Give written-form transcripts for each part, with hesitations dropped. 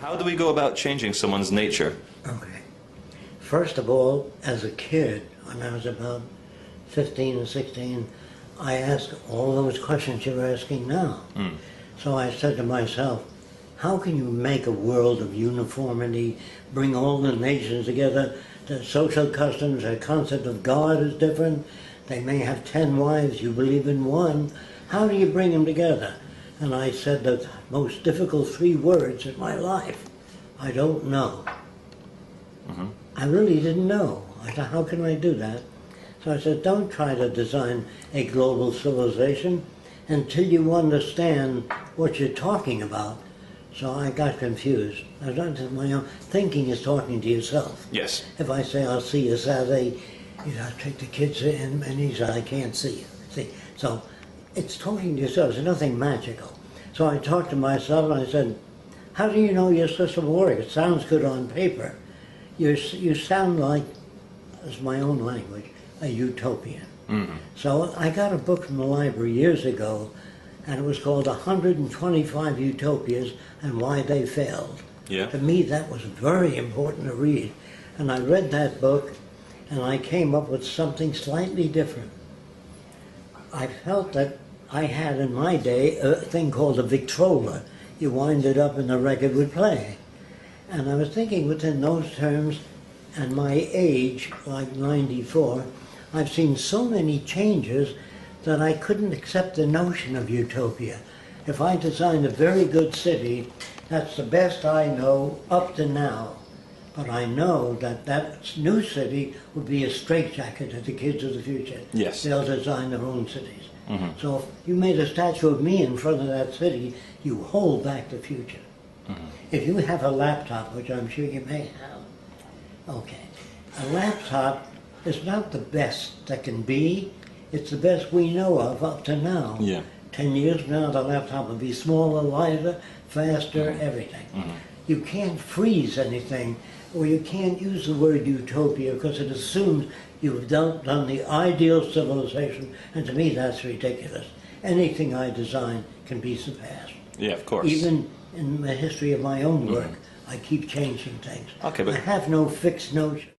How do we go about changing someone's nature? Okay. First of all, as a kid, when I was about 15 or 16, I asked all those questions you're asking now. So I said to myself, how can you make a world of uniformity, bring all the nations together? The social customs, their concept of God is different. They may have 10 wives, you believe in one. How do you bring them together? And I said the most difficult 3 words in my life. I don't know. I really didn't know. I said, how can I do that? So I said, don't try to design a global civilization until you understand what you're talking about. So I got confused. I don't, my own thinking is talking to yourself. Yes. If I say, I'll see you Saturday, you know, I take the kids in, and he said, I can't see you. See, so it's talking to yourself. There's nothing magical. So I talked to myself, and I said, how do you know your system will work? It sounds good on paper. You sound like, as my own language, a utopian. So I got a book from the library years ago, and it was called 125 Utopias and Why They Failed. Yeah. To me, that was very important to read. And I read that book, and I came up with something slightly different. I felt that I had in my day a thing called a Victrola. You wind it up and the record would play. And I was thinking within those terms, and my age, like 94, I've seen so many changes that I couldn't accept the notion of utopia. If I designed a very good city, that's the best I know up to now. But I know that that new city would be a straitjacket to the kids of the future. Yes. They'll design their own cities. So if you made a statue of me in front of that city, you hold back the future. If you have a laptop, which I'm sure you may have, okay, a laptop is not the best that can be. It's the best we know of up to now. Yeah. 10 years from now, the laptop will be smaller, lighter, faster, everything. You can't freeze anything, or you can't use the word utopia because it assumes you've done the ideal civilization, and to me that's ridiculous. Anything I design can be surpassed. Yeah, of course. Even in the history of my own work, I keep changing things. Okay, but I have no fixed notion.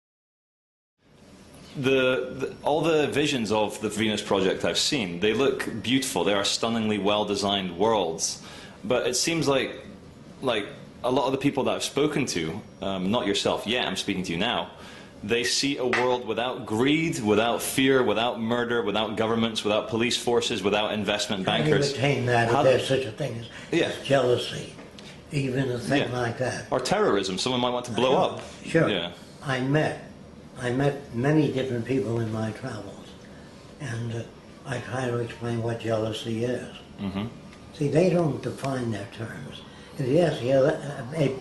All the visions of the Venus project I've seen, they look beautiful. They are stunningly well-designed worlds. But it seems like a lot of the people that I've spoken to, not yourself yet, I'm speaking to you now, they see a world without greed, without fear, without murder, without governments, without police forces, without investment bankers. How do you attain that if there's such a thing as jealousy, even a thing like that? Or terrorism. Someone might want to blow up. Sure. Yeah. I met many different people in my travels, and I try to explain what jealousy is. See, they don't define their terms. If you ask a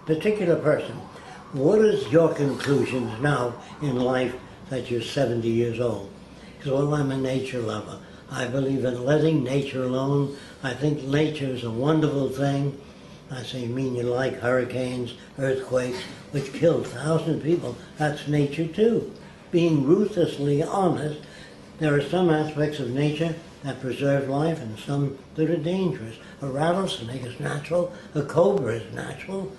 particular person, what is your conclusions now in life that you're 70 years old? Because, well, I'm a nature lover. I believe in letting nature alone. I think nature is a wonderful thing. I say, you mean you like hurricanes, earthquakes, which kill thousands of people? That's nature too. Being ruthlessly honest, there are some aspects of nature that preserve life and some that are dangerous. A rattlesnake is natural, a cobra is natural,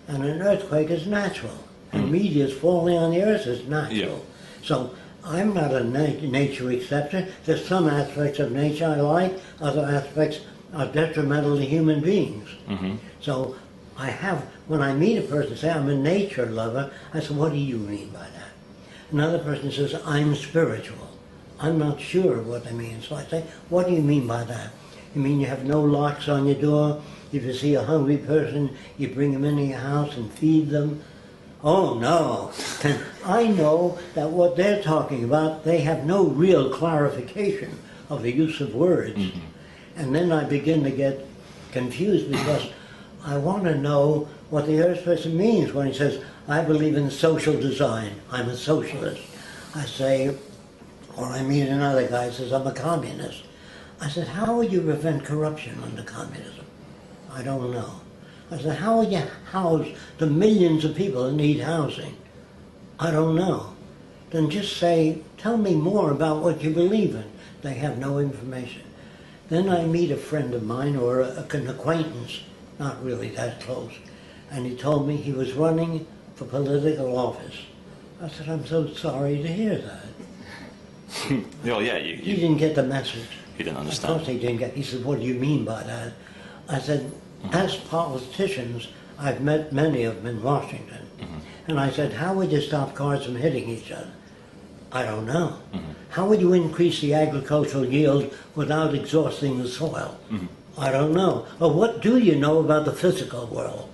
and an earthquake is natural. And meteors falling on the earth is natural. So I'm not a nature acceptor. There's some aspects of nature I like, other aspects are detrimental to human beings. So I have, when I meet a person, say I'm a nature lover, I say, what do you mean by that? Another person says, I'm spiritual. I'm not sure what they mean. So I say, what do you mean by that? You mean you have no locks on your door? If you see a hungry person, you bring them into your house and feed them? Oh no. I know that what they're talking about, they have no real clarification of the use of words. And then I begin to get confused because I want to know what the other person means when he says, I believe in social design, I'm a socialist. I say, or I meet another guy who says, I'm a communist. I said, how would you prevent corruption under communism? I don't know. I said, how would you house the millions of people that need housing? I don't know. Then just say, tell me more about what you believe in. They have no information. Then I meet a friend of mine or an acquaintance, not really that close, and he told me he was running for political office. I said, I'm so sorry to hear that. Oh, yeah, He didn't get the message. He didn't Of understand. course he didn't get. He said, what do you mean by that? I said, as politicians, I've met many of them in Washington. And I said, how would you stop cars from hitting each other? I don't know. How would you increase the agricultural yield without exhausting the soil? I don't know. Well, what do you know about the physical world?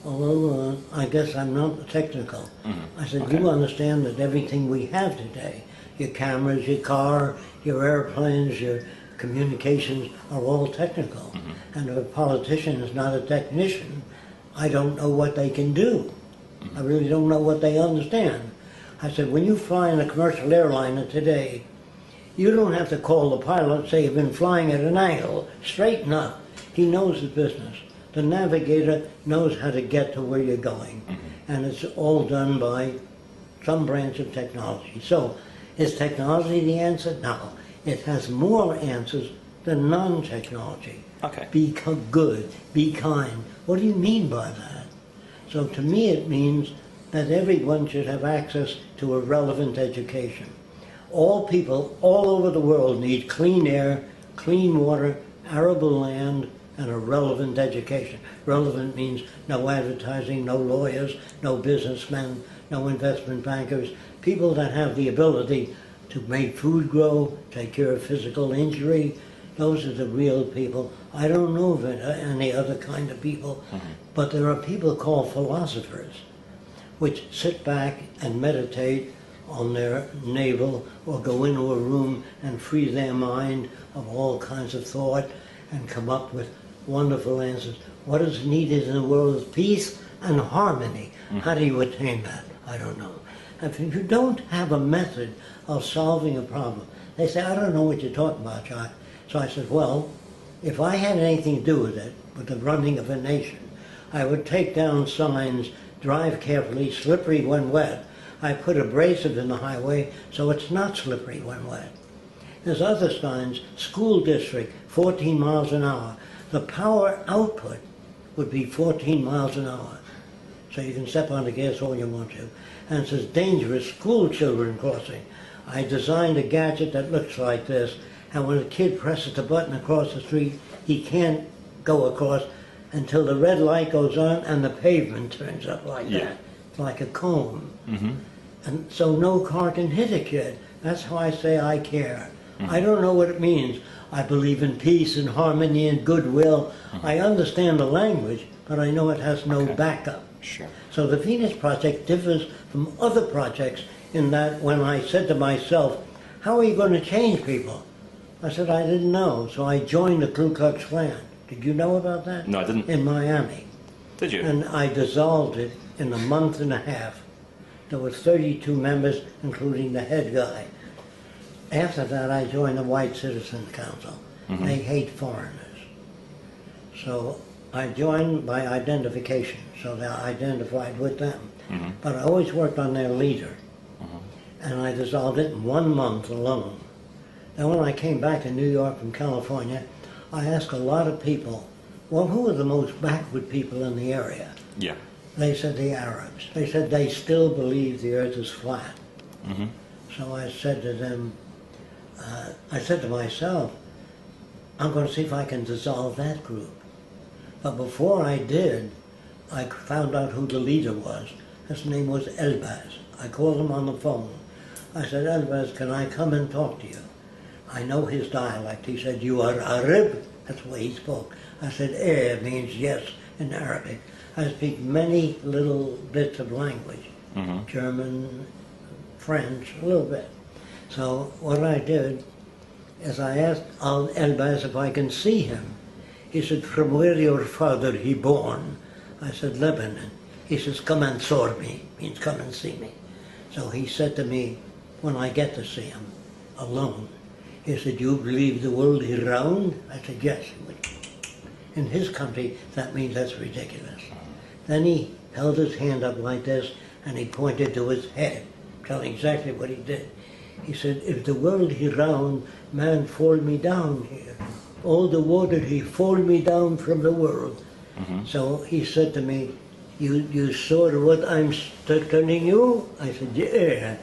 Well, I guess I'm not technical. I said, Okay. you understand that everything we have today, your cameras, your car, your airplanes, your communications are all technical. And if a politician is not a technician, I don't know what they can do. I really don't know what they understand. I said, when you fly in a commercial airliner today, you don't have to call the pilot and say you've been flying at an angle. Straighten up. He knows the business. The navigator knows how to get to where you're going. And it's all done by some branch of technology. So, is technology the answer? No. It has more answers than non-technology. Okay. Be good, be kind. What do you mean by that? So to me it means that everyone should have access to a relevant education. All people all over the world need clean air, clean water, arable land, and a relevant education. Relevant means no advertising, no lawyers, no businessmen, no investment bankers, people that have the ability to make food grow, take care of physical injury. Those are the real people. I don't know of any other kind of people, but there are people called philosophers, which sit back and meditate on their navel or go into a room and free their mind of all kinds of thought and come up with wonderful answers. What is needed in the world is peace and harmony. How do you attain that? I don't know. If you don't have a method of solving a problem, they say, I don't know what you're talking about, Jack. So I said, well, if I had anything to do with it, with the running of a nation, I would take down signs, drive carefully, slippery when wet. I put abrasive in the highway so it's not slippery when wet. There's other signs, school district, 14 miles an hour. The power output would be 14 miles an hour. So you can step on the gas all you want to. And it says dangerous school children crossing. I designed a gadget that looks like this, and when a kid presses the button across the street, he can't go across until the red light goes on and the pavement turns up like that. It's like a cone. And so no car can hit a kid. That's how I say I care. I don't know what it means. I believe in peace and harmony and goodwill. I understand the language, but I know it has no backup. Sure. So the Venus Project differs from other projects in that when I said to myself, how are you going to change people? I said, I didn't know, so I joined the Ku Klux Klan. Did you know about that? No, I didn't. In Miami. Did you? And I dissolved it in a month and a half. There were 32 members, including the head guy. After that, I joined the White Citizens Council. They hate foreigners. So I joined by identification, so they're identified with them. But I always worked on their leader. And I dissolved it in 1 month alone. And when I came back to New York from California, I asked a lot of people, well, who are the most backward people in the area? Yeah. They said the Arabs. They said they still believe the earth is flat. So I said to them, I said to myself, I'm going to see if I can dissolve that group. But before I did, I found out who the leader was. His name was Elbaz. I called him on the phone. I said, Elbaz, can I come and talk to you? I know his dialect. He said, you are Arab? That's the way he spoke. I said, means yes in Arabic. I speak many little bits of language, German, French, a little bit. So what I did is I asked Elbaz if I can see him. He said, from where your father he born? I said, Lebanon. He says, come and saw me, means come and see me. So he said to me, when I get to see him, alone, he said, you believe the world is round? I said, yes. In his country, that means that's ridiculous. Then he held his hand up like this, and he pointed to his head, telling exactly what he did. He said, if the world is round, man fall me down here. All the water, he fall me down from the world. So he said to me, you saw what I'm telling you? I said, yeah.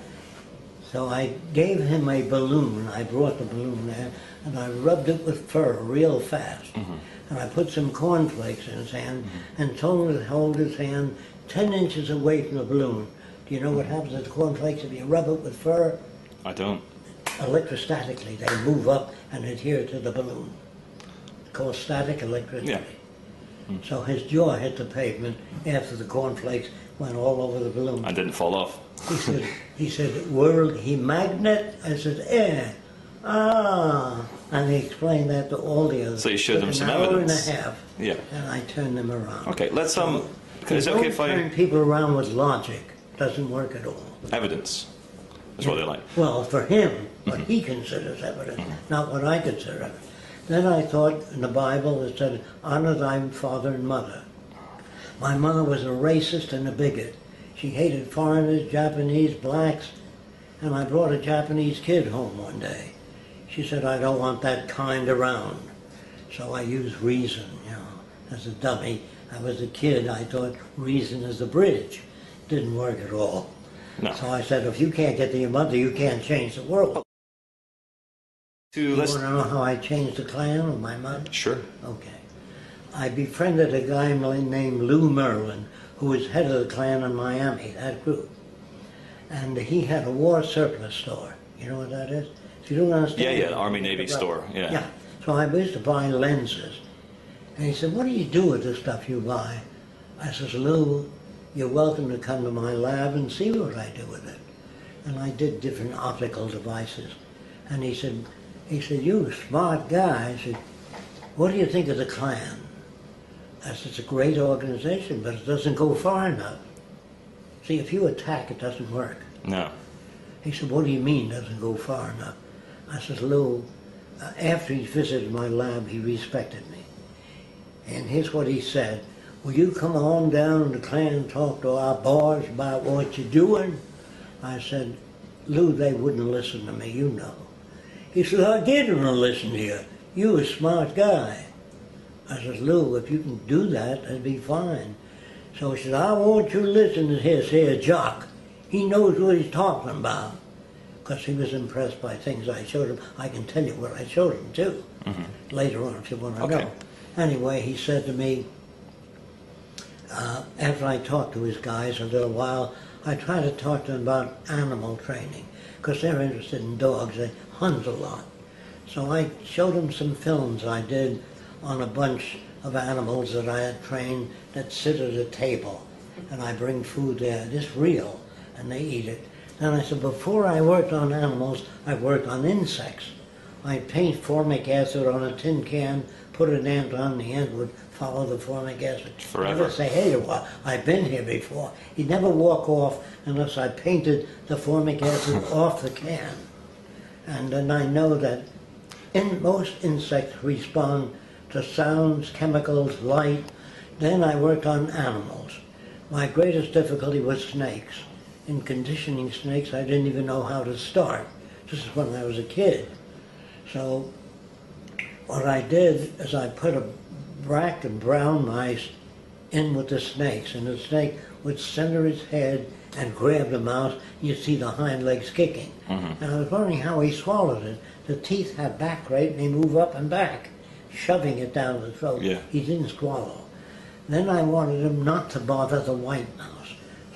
So I gave him a balloon. I brought the balloon there, and I rubbed it with fur real fast. And I put some cornflakes in his hand and told him to hold his hand 10 inches away from the balloon. Do you know what happens to the cornflakes if you rub it with fur? I don't. Electrostatically, they move up and adhere to the balloon. It's called static electricity. Yeah. So his jaw hit the pavement after the cornflakes went all over the balloon. I didn't fall off. He said, world he magnet? I said, yeah. Ah. And he explained that to all the others. So you showed them some An evidence. hour and a half. Yeah. And I turned them around. Okay, let's So, is it okay if I turn people around with logic. Doesn't work at all. evidence? That's what they like. Well, for him, what he considers evidence, not what I consider evidence. Then I thought in the Bible it said, honor thy father and mother. My mother was a racist and a bigot. She hated foreigners, Japanese, blacks, and I brought a Japanese kid home one day. She said, I don't want that kind around. So I used reason, as a dummy. I was a kid, I thought reason is the bridge. Didn't work at all. No. So I said, if you can't get to your mother, you can't change the world. You want to know how I changed the Klan with my mother? Sure. Okay. I befriended a guy named Lou Merlin, who was head of the Klan in Miami, that group. And he had a war surplus store. You know what that is? If you don't understand. Yeah, Army-Navy store, yeah. Yeah. So I used to buy lenses. And he said, what do you do with the stuff you buy? I says, Lou, you're welcome to come to my lab and see what I do with it. And I did different optical devices. And he said, you smart guy. I said, what do you think of the Klan? I said, it's a great organization, but it doesn't go far enough. See, if you attack, it doesn't work. No. He said, what do you mean doesn't go far enough? I said, Lou, after he visited my lab, he respected me. And here's what he said, will you come on down to the Klan and talk to our boss about what you're doing? I said, Lou, they wouldn't listen to me, you know. He said, I didn't listen to you. You're a smart guy. I said, Lou, if you can do that, that'd be fine. So he said, I want you to listen to his here jock. He knows what he's talking about. Because he was impressed by things I showed him. I can tell you what I showed him, too, later on, if you want to know. Anyway, he said to me, after I talked to his guys a little while, I tried to talk to them about animal training, because they're interested in dogs. They hunt a lot. So I showed them some films I did on a bunch of animals that I had trained that sit at a table. And I bring food there. It's real, and they eat it. Then I said, before I worked on animals, I worked on insects. I'd paint formic acid on a tin can, put an ant on, the ant would follow the formic acid. Forever. Never say, hey, I've been here before. He'd never walk off unless I painted the formic acid off the can. And then I know that most insects respond to sounds, chemicals, light. Then I worked on animals. My greatest difficulty was snakes. In conditioning snakes, I didn't even know how to start. This is when I was a kid. So what I did is I put a black and brown mice in with the snakes, and the snake would center its head and grab the mouse, and you'd see the hind legs kicking. And I was wondering how he swallowed it. The teeth have back right, and they move up and back, shoving it down the throat. Yeah. He didn't swallow. Then I wanted him not to bother the white mouse.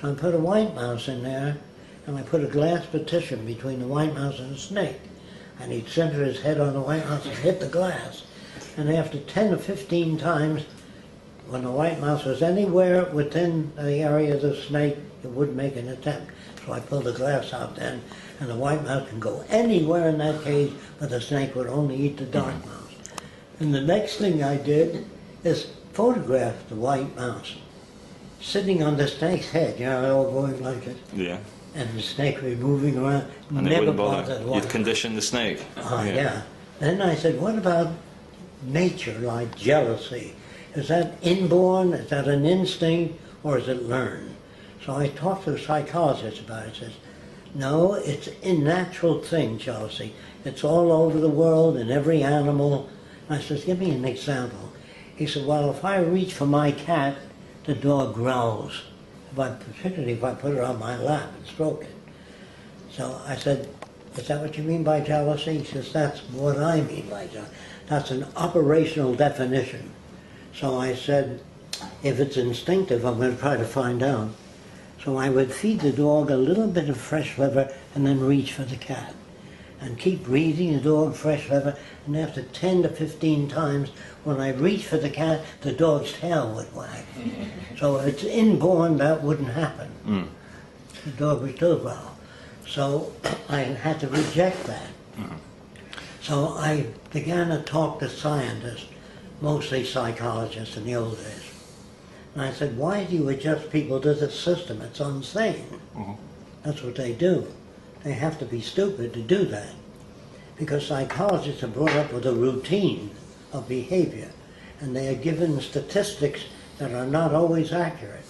So I put a white mouse in there, and I put a glass partition between the white mouse and the snake. And he'd center his head on the white mouse and hit the glass. And after 10 or 15 times, when the white mouse was anywhere within the area of the snake, it would make an attempt. So I pulled the glass out then, and the white mouse can go anywhere in that cage, but the snake would only eat the dark mouse. And the next thing I did is photograph the white mouse sitting on the snake's head, all going like this. Yeah. And the snake was moving around, And they never wouldn't bothered bother. the white You'd condition the snake. yeah. Then I said, what about nature, like jealousy? Is that inborn? Is that an instinct? Or is it learned? So I talked to a psychologist about it. He says, no, it's a natural thing, jealousy. It's all over the world, in every animal. I said, give me an example. He said, well, if I reach for my cat the dog growls, particularly if I put it on my lap and stroke it. So I said, is that what you mean by jealousy? He says, that's what I mean by jealousy. That's an operational definition. So I said, if it's instinctive, I'm going to try to find out. So I would feed the dog a little bit of fresh liver and then reach for the cat. And keep feeding the dog fresh liver, and after 10 to 15 times, when I reach for the cat, the dog's tail would wag. So if it's inborn, that wouldn't happen. The dog would still growl. So I had to reject that. So I began to talk to scientists, mostly psychologists in the old days. And I said, why do you adjust people to the system? It's insane. That's what they do. They have to be stupid to do that. Because psychologists are brought up with a routine of behavior, and they are given statistics that are not always accurate.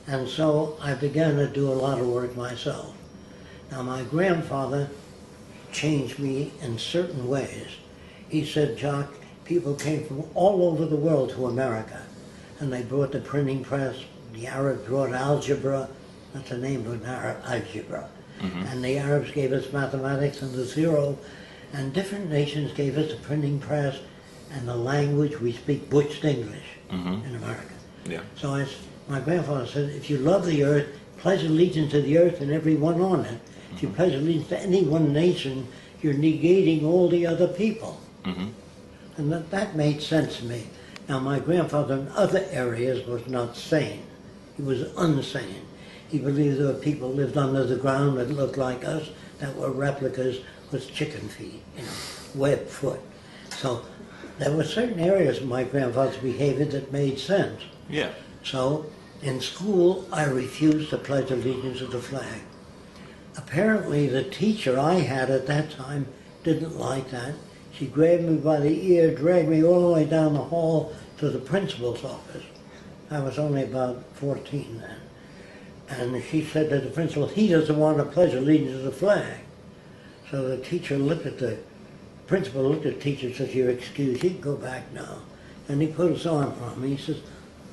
And so I began to do a lot of work myself. Now my grandfather changed me in certain ways. He said, Jacques, people came from all over the world to America, and they brought the printing press. The Arabs brought algebra. That's the name of an Arab, algebra. And the Arabs gave us mathematics and the zero, and different nations gave us a printing press and the language. We speak butched English in America. Yeah. So my grandfather said, if you love the earth, pledge allegiance to the earth and everyone on it. If you pledge allegiance to any one nation, you're negating all the other people. And that made sense to me. Now my grandfather in other areas was not sane. He was unsane. He believed there were people who lived under the ground that looked like us, that were replicas with chicken feet, webbed foot. So there were certain areas of my grandfather's behavior that made sense. Yeah. So in school, I refused to pledge allegiance to the flag. Apparently the teacher I had at that time didn't like that. She grabbed me by the ear, dragged me all the way down the hall to the principal's office. I was only about 14 then. And she said to the principal, he doesn't want to pledge allegiance to the flag. So the teacher looked at the principal, looked at the teacher and said, you're excused, you can go back now. And he put his arm on me. He says,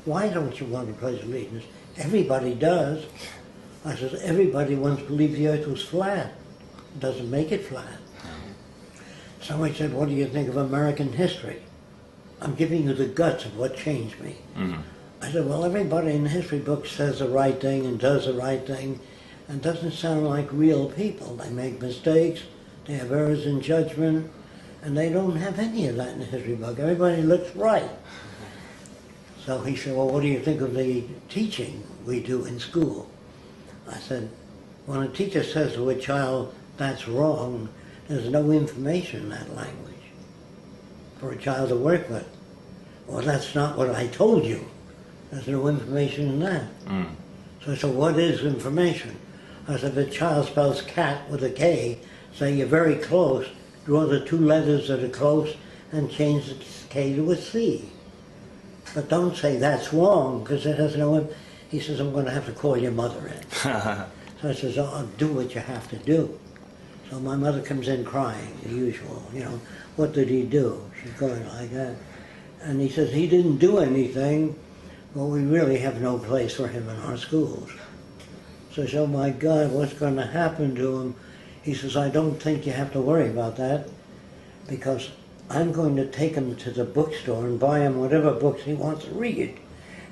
why don't you want to pledge allegiance? Everybody does. I said, everybody once believed the earth was flat. It doesn't make it flat. So he said, what do you think of American history? I'm giving you the guts of what changed me. I said, well, everybody in the history book says the right thing and does the right thing, and doesn't sound like real people. They make mistakes, they have errors in judgment, and they don't have any of that in the history book. Everybody looks right. So he said, well, what do you think of the teaching we do in school? I said, when a teacher says to a child, that's wrong, there's no information in that language for a child to work with. Well, that's not what I told you. There's no information in that. So I said, what is information? I said, if a child spells cat with a K, say you're very close, draw the two letters that are close and change the K to a C. But don't say that's wrong, because it has no... He says, I'm going to have to call your mother in. So I says, oh, do what you have to do. So my mother comes in crying, the usual, what did he do? She's going like that. And he says, he didn't do anything. Well, we really have no place for him in our schools. So I said, oh my God, what's going to happen to him? He says, I don't think you have to worry about that, because I'm going to take him to the bookstore and buy him whatever books he wants to read,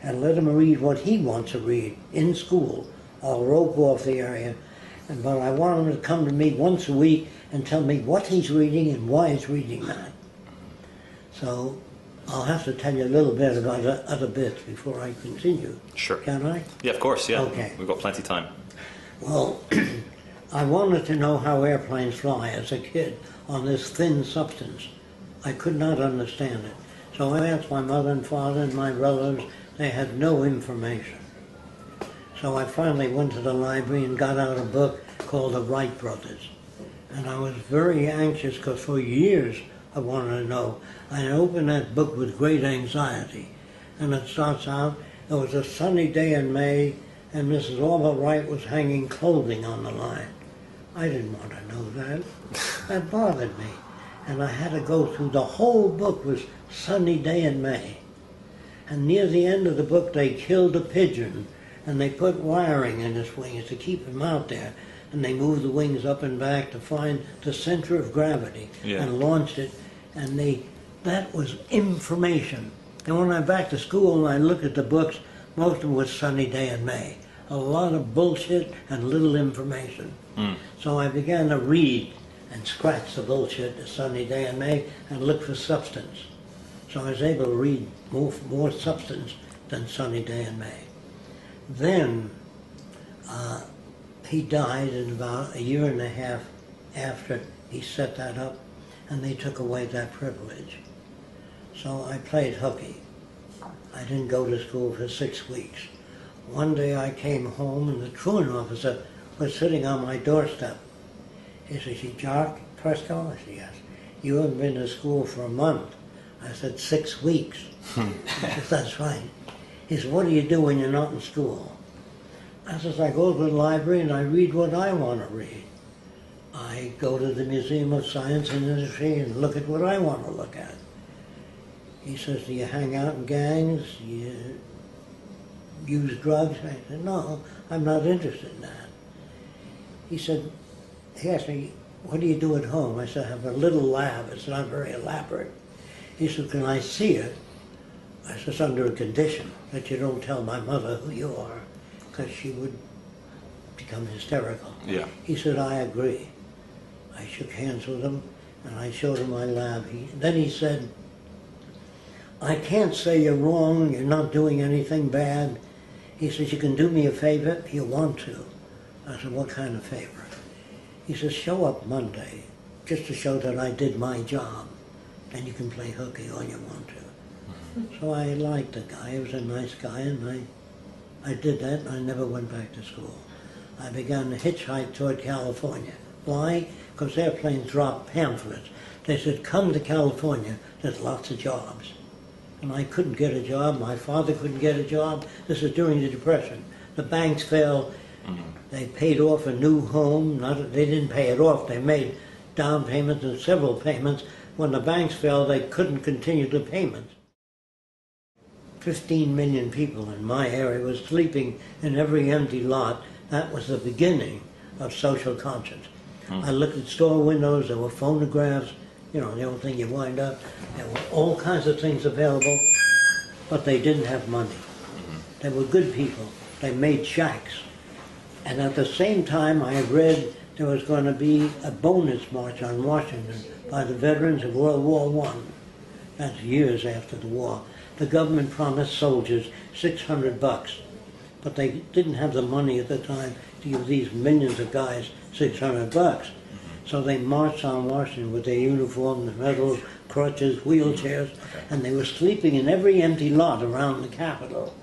and let him read what he wants to read in school. I'll rope off the area, but I want him to come to me once a week and tell me what he's reading and why he's reading that. So I'll have to tell you a little bit about other bits before I continue. Sure. Can I? Yeah, of course, yeah. Okay. We've got plenty of time. Well, I wanted to know how airplanes fly as a kid on this thin substance. I could not understand it. So I asked my mother and father and my brothers. They had no information. So I finally went to the library and got out a book called The Wright Brothers. And I was very anxious because for years I wanted to know. I opened that book with great anxiety. And it starts out, it was a sunny day in May, and Mrs. Orville Wright was hanging clothing on the line. I didn't want to know that. That bothered me. And I had to go through the whole book was sunny day in May. And near the end of the book, they killed a pigeon, and they put wiring in its wings to keep him out there. And they moved the wings up and back to find the center of gravity and launched it. And that was information. And when I'm back to school and I look at the books, most of them was Sunny Day in May. A lot of bullshit and little information. So I began to read and scratch the bullshit, the Sunny Day in May, and look for substance. So I was able to read more substance than Sunny Day in May. Then he died in about a year and a half after he set that up, and they took away that privilege. So I played hooky. I didn't go to school for 6 weeks. One day I came home and the truant officer was sitting on my doorstep. He said, "You Jock Fresco?" I said, "Yes." "You haven't been to school for a month." I said, 6 weeks. He said, "That's right." He said, "What do you do when you're not in school?" I said, "I go to the library and I read what I want to read. I go to the Museum of Science and Industry and look at what I want to look at." He says, "Do you hang out in gangs? Do you use drugs?" I said, "No, I'm not interested in that." He asked me, "What do you do at home?" I said, "I have a little lab. It's not very elaborate." He said, "Can I see it?" I said, "It's under a condition that you don't tell my mother who you are, because she would become hysterical." Yeah. He said, "I agree." I shook hands with him and I showed him my lab. Then he said, "I can't say you're wrong, you're not doing anything bad." He says, "You can do me a favor if you want to." I said, "What kind of favor?" He says, "Show up Monday, just to show that I did my job, and you can play hooky all you want to." So I liked the guy. He was a nice guy, and I did that, and I never went back to school. I began to hitchhike toward California. Why? Because airplanes dropped pamphlets. They said, "Come to California, there's lots of jobs." And I couldn't get a job. My father couldn't get a job. This is during the Depression. The banks failed. They paid off a new home. They didn't pay it off. They made down payments and several payments. When the banks failed, they couldn't continue the payments. 15 million people in my area were sleeping in every empty lot. That was the beginning of social conscience. I looked at store windows. There were phonographs. You know, the only thing you wind up. There were all kinds of things available, but they didn't have money. They were good people. They made shacks. And at the same time, I read there was going to be a bonus march on Washington by the veterans of World War I. That's years after the war. The government promised soldiers $600, but they didn't have the money at the time to give these millions of guys $600. So they marched on Washington with their uniforms, the medals, crutches, wheelchairs, and they were sleeping in every empty lot around the Capitol.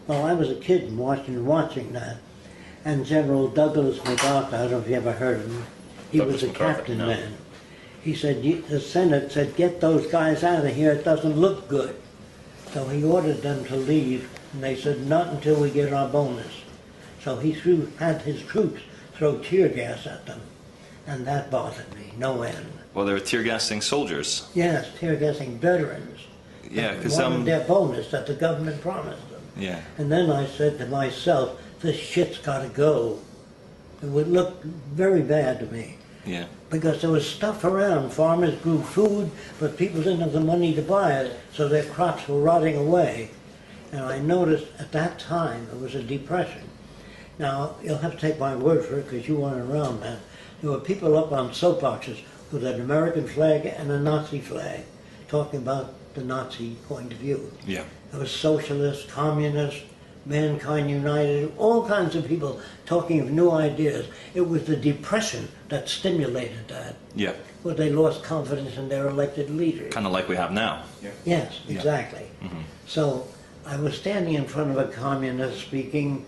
Well, I was a kid in Washington watching that. And General Douglas MacArthur, I don't know if you ever heard of him, he was a captain then. He said, the Senate said, "Get those guys out of here, it doesn't look good." So he ordered them to leave, and they said, "Not until we get our bonus." So he had his troops throw tear gas at them, and that bothered me, no end. Well, they were tear gassing soldiers. Yes, tear gassing veterans. Yeah, because wanted their bonus that the government promised them. Yeah. And then I said to myself, this shit's got to go. It would look very bad to me. Yeah. Because there was stuff around. Farmers grew food, but people didn't have the money to buy it, so their crops were rotting away. And I noticed at that time it was a depression. Now, you'll have to take my word for it because you weren't around then. There were people up on soapboxes with an American flag and a Nazi flag, talking about the Nazi point of view. Yeah. There was socialists, communists, Mankind United, all kinds of people talking of new ideas. It was the Depression that stimulated that. Yeah. Where they lost confidence in their elected leaders. Kind of like we have now. Yeah. Yes, exactly. Yeah. So I was standing in front of a communist speaking,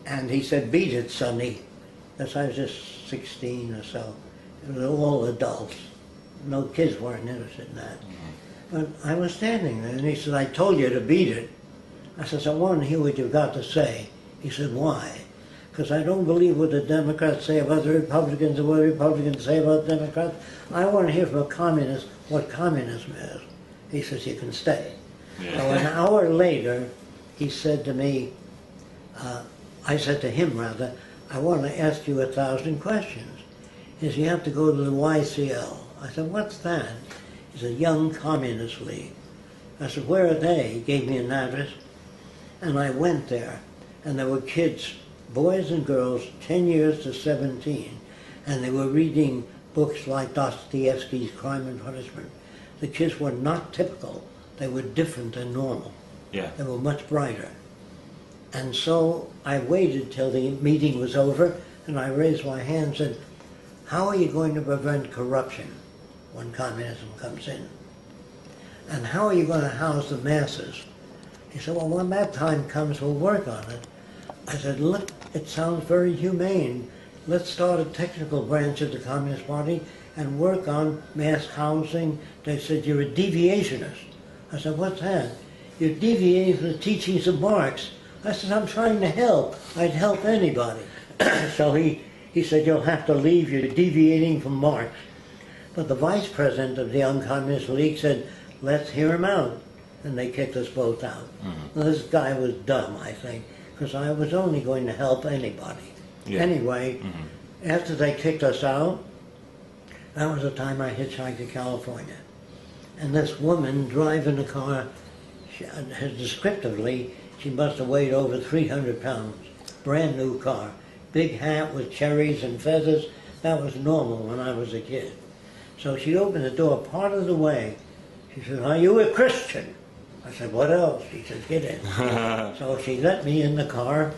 and he said, "Beat it, Sonny." Because I was just 16 or so. It was all adults. No kids weren't interested in that. But I was standing there, and he said, "I told you to beat it." I said, "I want to hear what you've got to say." He said, "Why?" "Because I don't believe what the Democrats say about the Republicans or what the Republicans say about the Democrats. I want to hear from a communist what communism is." He says, "You can stay." Yeah. So an hour later, he said to me, I said to him rather, I want to ask you 1,000 questions. He said, you have to go to the YCL. I said, what's that? He said, Young Communist League. I said, where are they? He gave me an address, and I went there. And there were kids, boys and girls, 10 years to 17, and they were reading books like Dostoevsky's Crime and Punishment. The kids were not typical. They were different than normal. Yeah. They were much brighter. And so I waited till the meeting was over, and I raised my hand and said, how are you going to prevent corruption when communism comes in? And how are you going to house the masses? He said, well, when that time comes, we'll work on it. I said, look, it sounds very humane. Let's start a technical branch of the Communist Party and work on mass housing. They said, you're a deviationist. I said, what's that? You're deviating from the teachings of Marx. I said, I'm trying to help. I'd help anybody. So he said, you'll have to leave. You're deviating from Marx. But the vice president of the Young Communist League said, let's hear him out. And they kicked us both out. Mm-hmm. Now, this guy was dumb, I think, because I was only going to help anybody. Yeah. Anyway, after they kicked us out, that was the time I hitchhiked to California. And this woman driving the car, descriptively, she must have weighed over 300 pounds. Brand new car. Big hat with cherries and feathers. That was normal when I was a kid. So she opened the door part of the way. She said, are you a Christian? I said, what else? She said, get in. So she let me in the car,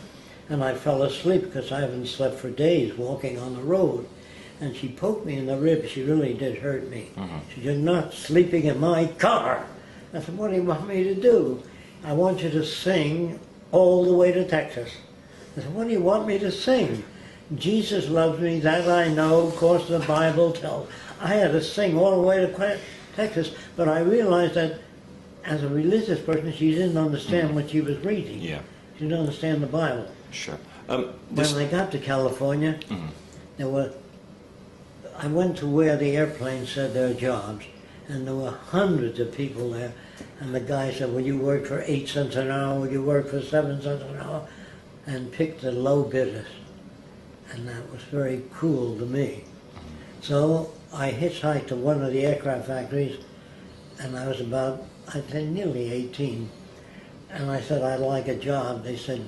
and I fell asleep because I haven't slept for days walking on the road. And she poked me in the ribs. She really did hurt me. She said, you're not sleeping in my car. I said, what do you want me to do? I want you to sing all the way to Texas. I said, what do you want me to sing? Jesus loves me, that I know, of course the Bible tells. I had to sing all the way to Texas, but I realized that as a religious person, she didn't understand what she was reading. Yeah. She didn't understand the Bible. Sure. When I got to California, I went to where the airplanes said their jobs, and there were hundreds of people there. And the guy said, will you work for 8 cents an hour? Will you work for 7 cents an hour? And picked the low bidders. And that was very cruel to me. So I hitchhiked to one of the aircraft factories, and I was about, I'd say nearly 18. And I said, I'd like a job. They said,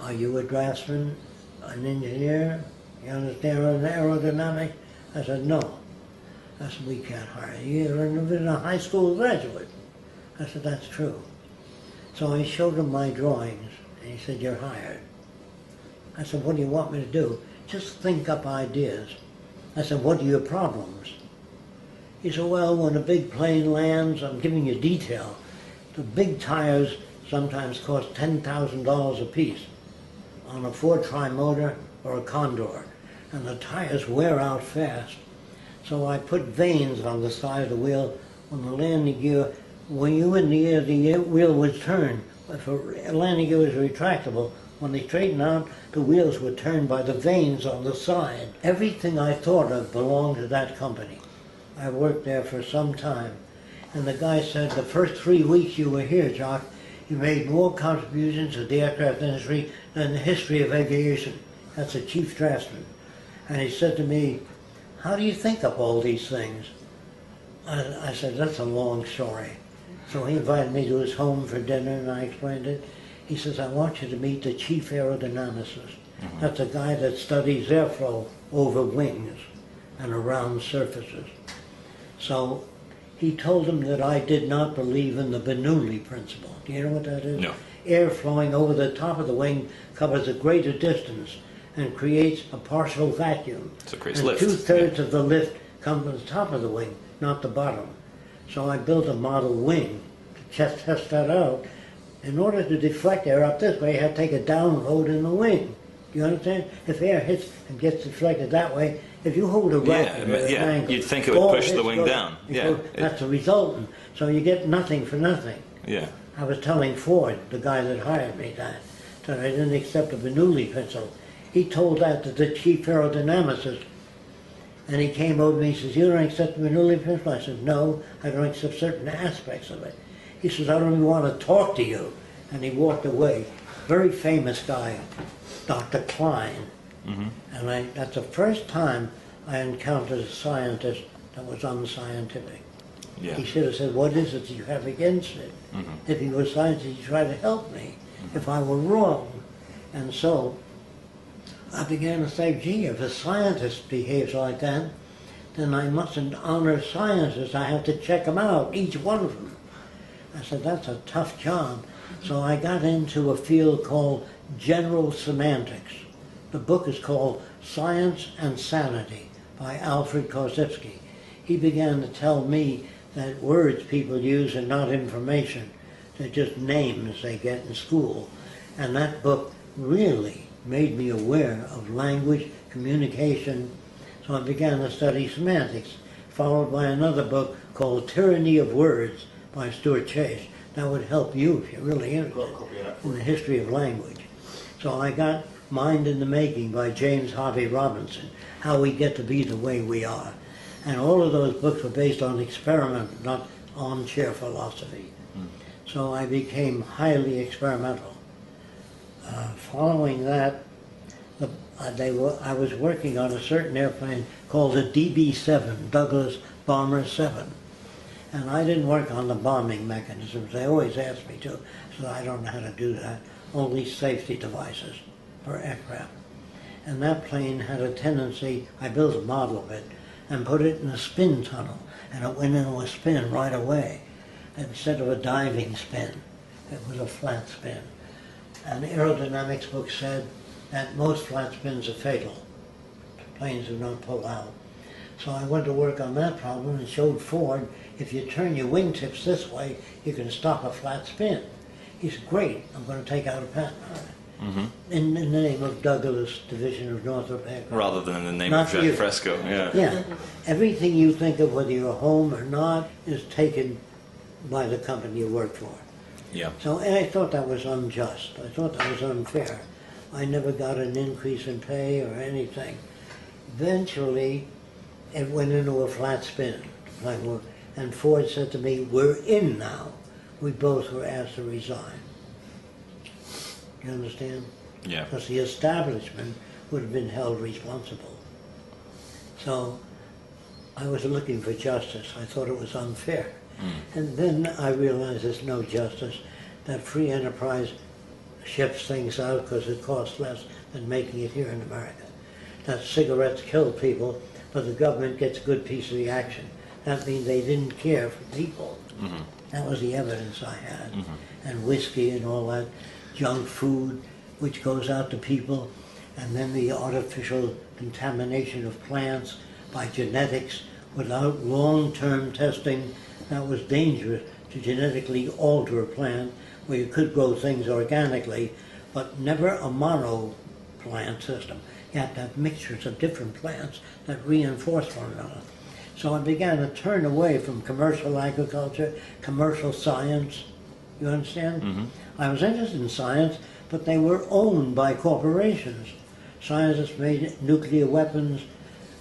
are you a draftsman, an engineer? You understand aerodynamics? I said, no. I said, we can't hire you. You're even a high school graduate. I said, that's true. So I showed him my drawings, and he said, you're hired. I said, what do you want me to do? Just think up ideas. I said, what are your problems? He said, well, when a big plane lands, I'm giving you detail. The big tires sometimes cost $10,000 a piece on a Ford Tri-Motor or a Condor, and the tires wear out fast. So I put vanes on the side of the wheel. When the landing gear, when you were in the air, the wheel would turn. If a landing gear was retractable, when they straightened out, the wheels were turned by the vanes on the side. Everything I thought of belonged to that company. I worked there for some time. And the guy said, the first 3 weeks you were here, Jock, you made more contributions to the aircraft industry than the history of aviation. That's a chief draftsman. And he said to me, how do you think up all these things? I said, that's a long story. So he invited me to his home for dinner, and I explained it. He says, I want you to meet the chief aerodynamicist. That's a guy that studies airflow over wings and around surfaces. So he told him that I did not believe in the Bernoulli principle. Do you know what that is? No. Air flowing over the top of the wing covers a greater distance and creates a partial vacuum. So it creates and lift. 2/3 of the lift comes from the top of the wing, not the bottom. So I built a model wing to test that out. In order to deflect air up this way, you have to take a download in the wing. Do you understand? If air hits and gets deflected that way, if you hold a rocket at an angle, you'd think it would push the wing down. That's the resultant. So you get nothing for nothing. Yeah. I was telling Ford, the guy that hired me, that I didn't accept the Bernoulli principle. He told that to the chief aerodynamicist, and he came over to me and says, you don't accept the Bernoulli principle? I said, no, I don't accept certain aspects of it. He says, I don't even want to talk to you. And he walked away. Very famous guy, Dr. Klein. And that's the first time I encountered a scientist that was unscientific. Yeah. He should have said, what is it you have against it? If he was scientist, he'd try to help me if I were wrong. And so I began to say, gee, if a scientist behaves like that, then I mustn't honor scientists. I have to check them out, each one of them. I said, that's a tough job. So I got into a field called general semantics. The book is called Science and Sanity by Alfred Korzybski. He began to tell me that words people use are not information. They're just names they get in school. And that book really made me aware of language, communication. So I began to study semantics, followed by another book called Tyranny of Words by Stuart Chase. That would help you if you're really interested in the history of language. So I got Mind in the Making by James Harvey Robinson, How We Get to Be the Way We Are. And all of those books were based on experiment, not armchair philosophy. So I became highly experimental. Following that, I was working on a certain airplane called the DB-7, Douglas Bomber 7. And I didn't work on the bombing mechanisms. They always asked me to, so I don't know how to do that. Only safety devices for aircraft. And that plane had a tendency, I built a model of it, and put it in a spin tunnel, and it went into a spin right away. Instead of a diving spin, it was a flat spin. And the aerodynamics book said that most flat spins are fatal. Planes do not pull out. So I went to work on that problem and showed Ford, if you turn your wingtips this way, you can stop a flat spin. He said, great, I'm going to take out a patent on it. In the name of Douglas Division of Northrop Aircraft. Rather than in the name Not of you. FRESCO, yeah. Yeah. Everything you think of, whether you're home or not, is taken by the company you work for. Yeah. So and I thought that was unjust. I thought that was unfair. I never got an increase in pay or anything. Eventually, it went into a flat spin. And Ford said to me, we're in now. We both were asked to resign. You understand? Yeah. Because the establishment would have been held responsible. So I was looking for justice. I thought it was unfair. And then I realized there's no justice, that free enterprise ships things out because it costs less than making it here in America. That cigarettes kill people, but the government gets a good piece of the action. That means they didn't care for people. That was the evidence I had. And whiskey and all that junk food which goes out to people, and then the artificial contamination of plants by genetics without long-term testing. That was dangerous, to genetically alter a plant where you could grow things organically, but never a mono plant system. You have to have mixtures of different plants that reinforce one another. So I began to turn away from commercial agriculture, commercial science. You understand? I was interested in science, but they were owned by corporations. Scientists made nuclear weapons.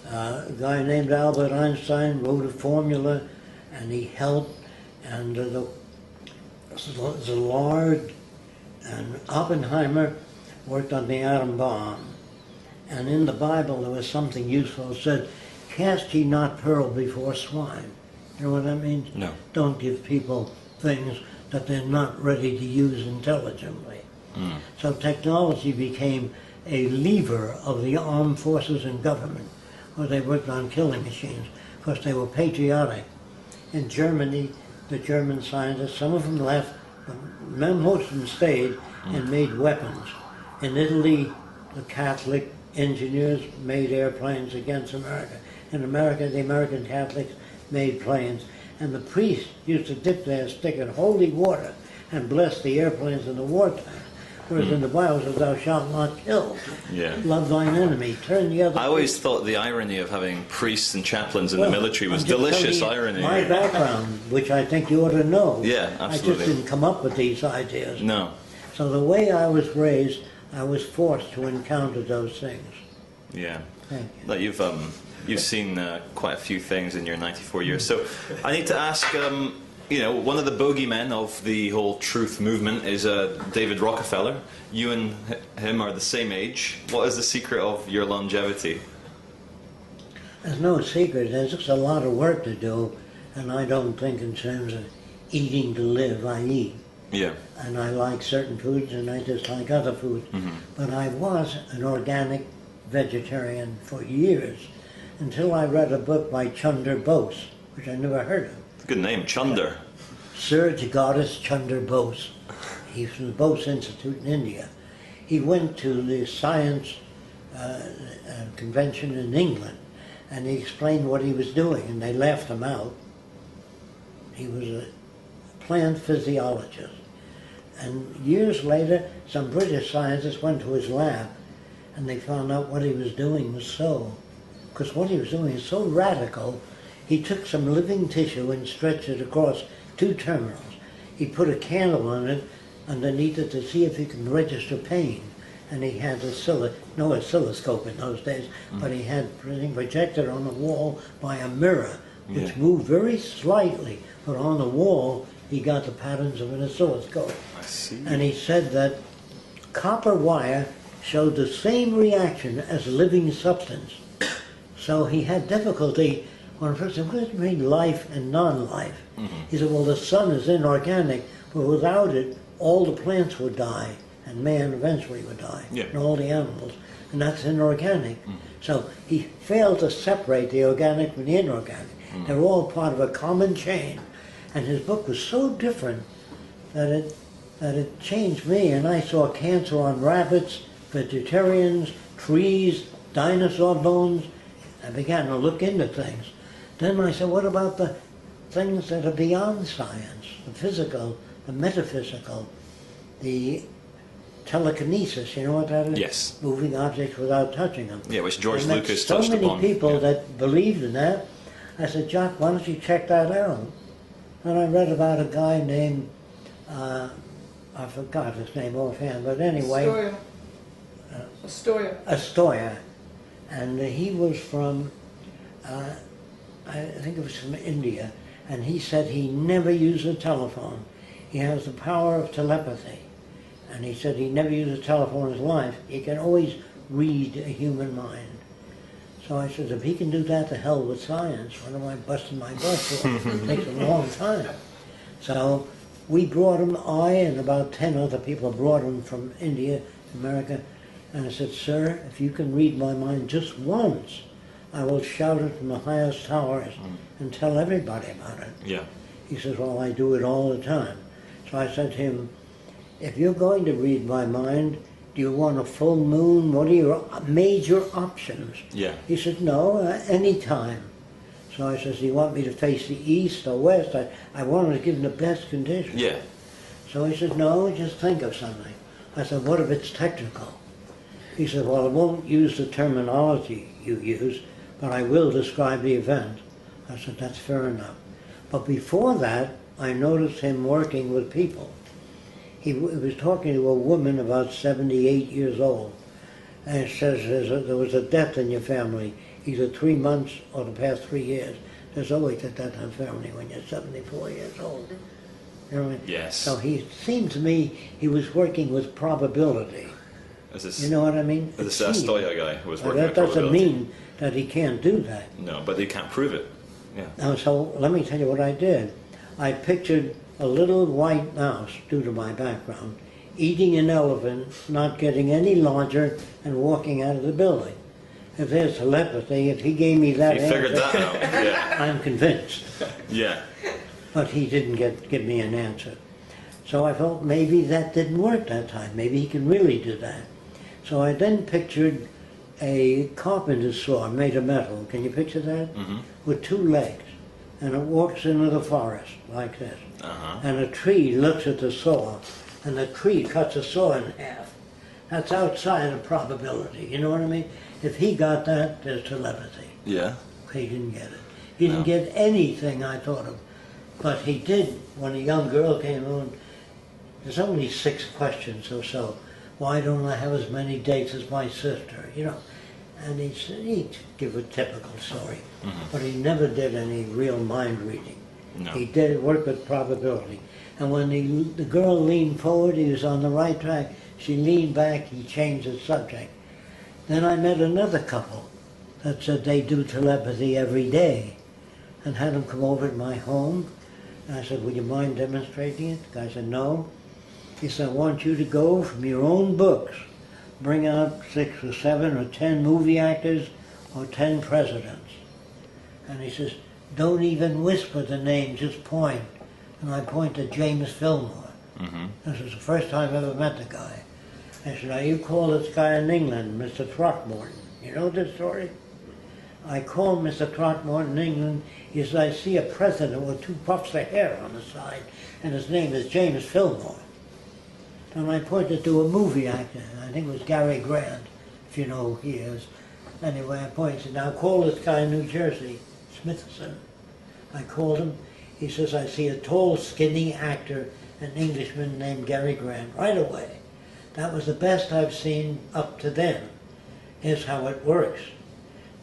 A guy named Albert Einstein wrote a formula, and he helped, and Szilard and Oppenheimer worked on the atom bomb. And in the Bible there was something useful. It said, cast ye not pearl before swine. You know what that means? No. Don't give people things that they're not ready to use intelligently. So technology became a lever of the armed forces and government, where they worked on killing machines, because they were patriotic. In Germany, the German scientists, some of them left, but most of them stayed and made weapons. In Italy, the Catholic engineers made airplanes against America. In America, the American Catholics made planes. And the priests used to dip their stick in holy water and bless the airplanes in the wartime. Whereas in the Bible it says, thou shalt not kill. Yeah. Love thine enemy. Turn the other I always thought the irony of having priests and chaplains in the military was I'm just delicious telling you irony. My background, which I think you ought to know. Yeah, absolutely. I just didn't come up with these ideas. No. So the way I was raised, I was forced to encounter those things. Yeah. Thank you. Like you've seen quite a few things in your 94 years. So I need to ask, you know, one of the bogeymen of the whole truth movement is David Rockefeller. You and him are the same age. What is the secret of your longevity? There's no secret. There's just a lot of work to do, and I don't think in terms of eating to live. I eat. Yeah. And I like certain foods, and I dislike other foods. But I was an organic vegetarian for years, until I read a book by Chunder Bose, which I never heard of. It's a good name, Chunder. Sir Jagadesh Chunder Bose. He's from the Bose Institute in India. He went to the science convention in England, and he explained what he was doing, and they laughed him out. He was a plant physiologist. And years later, some British scientists went to his lab, and they found out what he was doing was because what he was doing is so radical. He took some living tissue and stretched it across 2 terminals. He put a candle on it underneath it to see if he could register pain. And he had no oscilloscope in those days, but he had everything projected on the wall by a mirror, which moved very slightly, but on the wall he got the patterns of an oscilloscope. I see. And he said that copper wire showed the same reaction as living substance. So he had difficulty when I first said, what does it mean, life and non-life? He said, well, the sun is inorganic, but without it, all the plants would die, and man eventually would die, and all the animals, and that's inorganic. So he failed to separate the organic from the inorganic. They're all part of a common chain. And his book was so different that it changed me, and I saw cancer on rabbits, vegetarians, trees, dinosaur bones. I began to look into things. Then I said, what about the things that are beyond science, the physical, the metaphysical, the telekinesis, you know what that is? Yes. Moving objects without touching them. Yeah, which George And Lucas touched so upon. many people that believed in that. I said, Jock, why don't you check that out? And I read about a guy named, I forgot his name offhand, but anyway. Astoya. And he was from, I think it was from India, and he said he never used a telephone. He has the power of telepathy. And he said he never used a telephone in his life. He can always read a human mind. So I said, if he can do that, to hell with science. What am I busting my butt for? It takes a long time. So we brought him, I and about 10 other people brought him from India to America. And I said, sir, if you can read my mind just once, I will shout it from the highest towers and tell everybody about it. Yeah. He says, well, I do it all the time. So I said to him, if you're going to read my mind, do you want a full moon? What are your major options? Yeah. He said, no, any time. So I said, do you want me to face the east or west? I wanted to give him the best conditions. Yeah. So he said, no, just think of something. I said, what if it's technical? He said, well, I won't use the terminology you use, but I will describe the event. I said, that's fair enough. But before that, I noticed him working with people. He was talking to a woman about 78 years old, and it says there was a death in your family, either 3 months or the past 3 years. There's always a death in the family when you're 74 years old. You know what I mean? Yes. So he seemed to me he was working with probability. You know what I mean? This Astoya guy who was working that with doesn't probability. mean that he can't do that. No, but they can't prove it. Yeah. Now, so let me tell you what I did. I pictured a little white mouse, due to my background, eating an elephant, not getting any larger, and walking out of the building. If there's telepathy, if he gave me that He figured answer, that out. Yeah. I'm convinced. Yeah. But he didn't give me an answer. So I thought maybe that didn't work that time. Maybe he can really do that. So I then pictured a carpenter's saw made of metal. Can you picture that? With 2 legs. And it walks into the forest like this. And a tree looks at the saw, and the tree cuts the saw in half. That's outside of probability. You know what I mean? If he got that, there's telepathy. Yeah. He didn't get it. He didn't get anything I thought of. But he did, when a young girl came on, there's only 6 questions or so. Why don't I have as many dates as my sister? You know, and he'd give a typical story. But he never did any real mind reading. No. He did it, work with probability. And when the girl leaned forward, he was on the right track. She leaned back, he changed the subject. Then I met another couple that said they do telepathy every day, and had them come over to my home. And I said, would you mind demonstrating it? The guy said, no. He said, I want you to go from your own books, bring out 6 or 7 or 10 movie actors or 10 presidents. And he says, don't even whisper the name, just point. And I point to James Fillmore. Mm-hmm. This was the first time I ever met the guy. I said, now you call this guy in England Mr. Throckmorton. You know this story? I called Mr. Throckmorton in England. He said, I see a president with 2 puffs of hair on the side, and his name is James Fillmore. And I pointed to a movie actor. I think it was Gary Grant, if you know who he is. Anyway, I pointed, said, now call this guy in New Jersey, Smithson. I called him. He says, I see a tall, skinny actor, an Englishman named Gary Grant, right away. That was the best I've seen up to then. Here's how it works.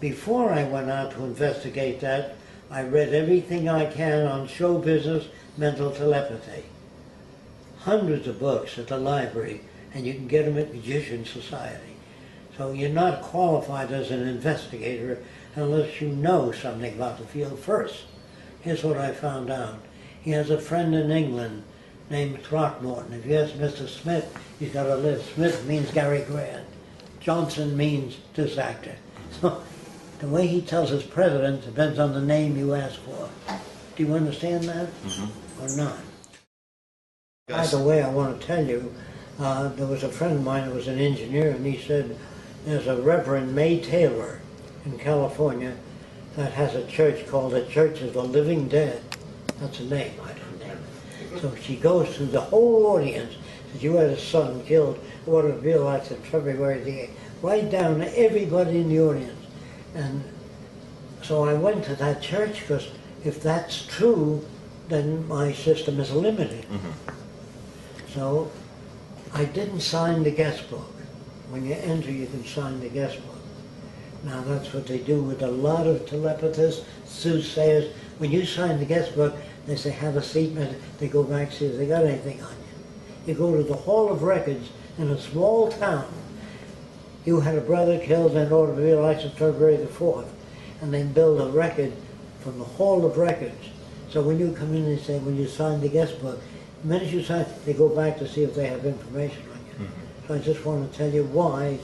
Before I went out to investigate that, I read everything I can on show business, mental telepathy. Hundreds of books at the library, and you can get them at Magician Society. So you're not qualified as an investigator unless you know something about the field first. Here's what I found out. He has a friend in England named Throckmorton. If you ask Mr. Smith, he's got a list. Smith means Gary Grant. Johnson means this actor. So the way he tells his president depends on the name you ask for. Do you understand that? Mm-hmm. Or not? Yes. By the way, I want to tell you, there was a friend of mine who was an engineer, and he said there's a Reverend May Taylor in California that has a church called the Church of the Living Dead. That's a name, I don't name it. So she goes through the whole audience, says, you had a son killed, what a real act of February the 8th, right down to everybody in the audience. And so I went to that church, because if that's true, then my system is limited. Mm-hmm. So I didn't sign the guest book. When you enter, you can sign the guest book. Now that's what they do with a lot of telepathists, soothsayers. When you sign the guest book, they say, have a seat, and they go back and see if they got anything on you. You go to the Hall of Records in a small town. You had a brother killed in an automobile accident February the 4th, and they build a record from the Hall of Records. So when you come in and say, when you sign the guest book, the minute you sign, they go back to see if they have information on you. Mm-hmm. So I just want to tell you why.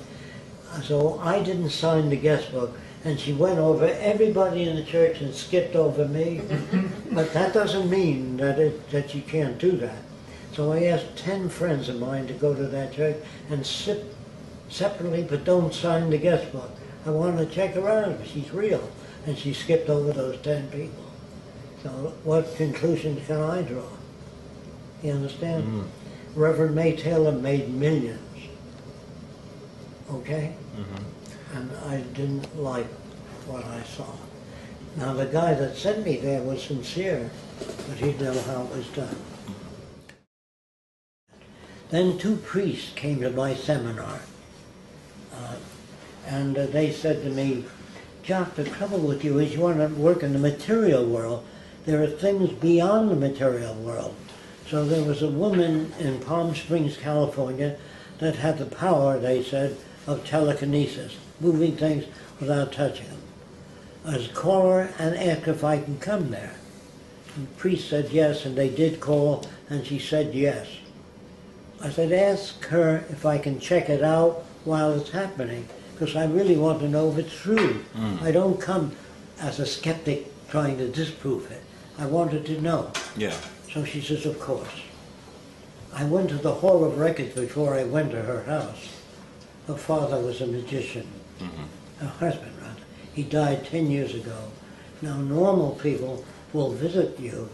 So I didn't sign the guest book, and she went over everybody in the church and skipped over me. But that doesn't mean that you can't do that. So I asked 10 friends of mine to go to that church and sit separately, but don't sign the guest book. I want to check her out if she's real. And she skipped over those 10 people. So what conclusions can I draw? You understand? Mm-hmm. Reverend May Taylor made millions. Okay? Mm-hmm. And I didn't like what I saw. Now the guy that sent me there was sincere, but he didn't know how it was done. Then 2 priests came to my seminar, and they said to me, Jock, the trouble with you is you want to work in the material world. There are things beyond the material world. So there was a woman in Palm Springs, California, that had the power, they said, of telekinesis, moving things without touching them. I was call her and ask if I can come there. And the priest said yes, and they did call, and she said yes. I said, ask her if I can check it out while it's happening, because I really want to know if it's true. I don't come as a skeptic trying to disprove it. I wanted to know. Yeah. So she says, of course. I went to the Hall of Records before I went to her house. Her father was a magician. Mm-hmm. Her husband, rather. He died 10 years ago. Now, normal people will visit you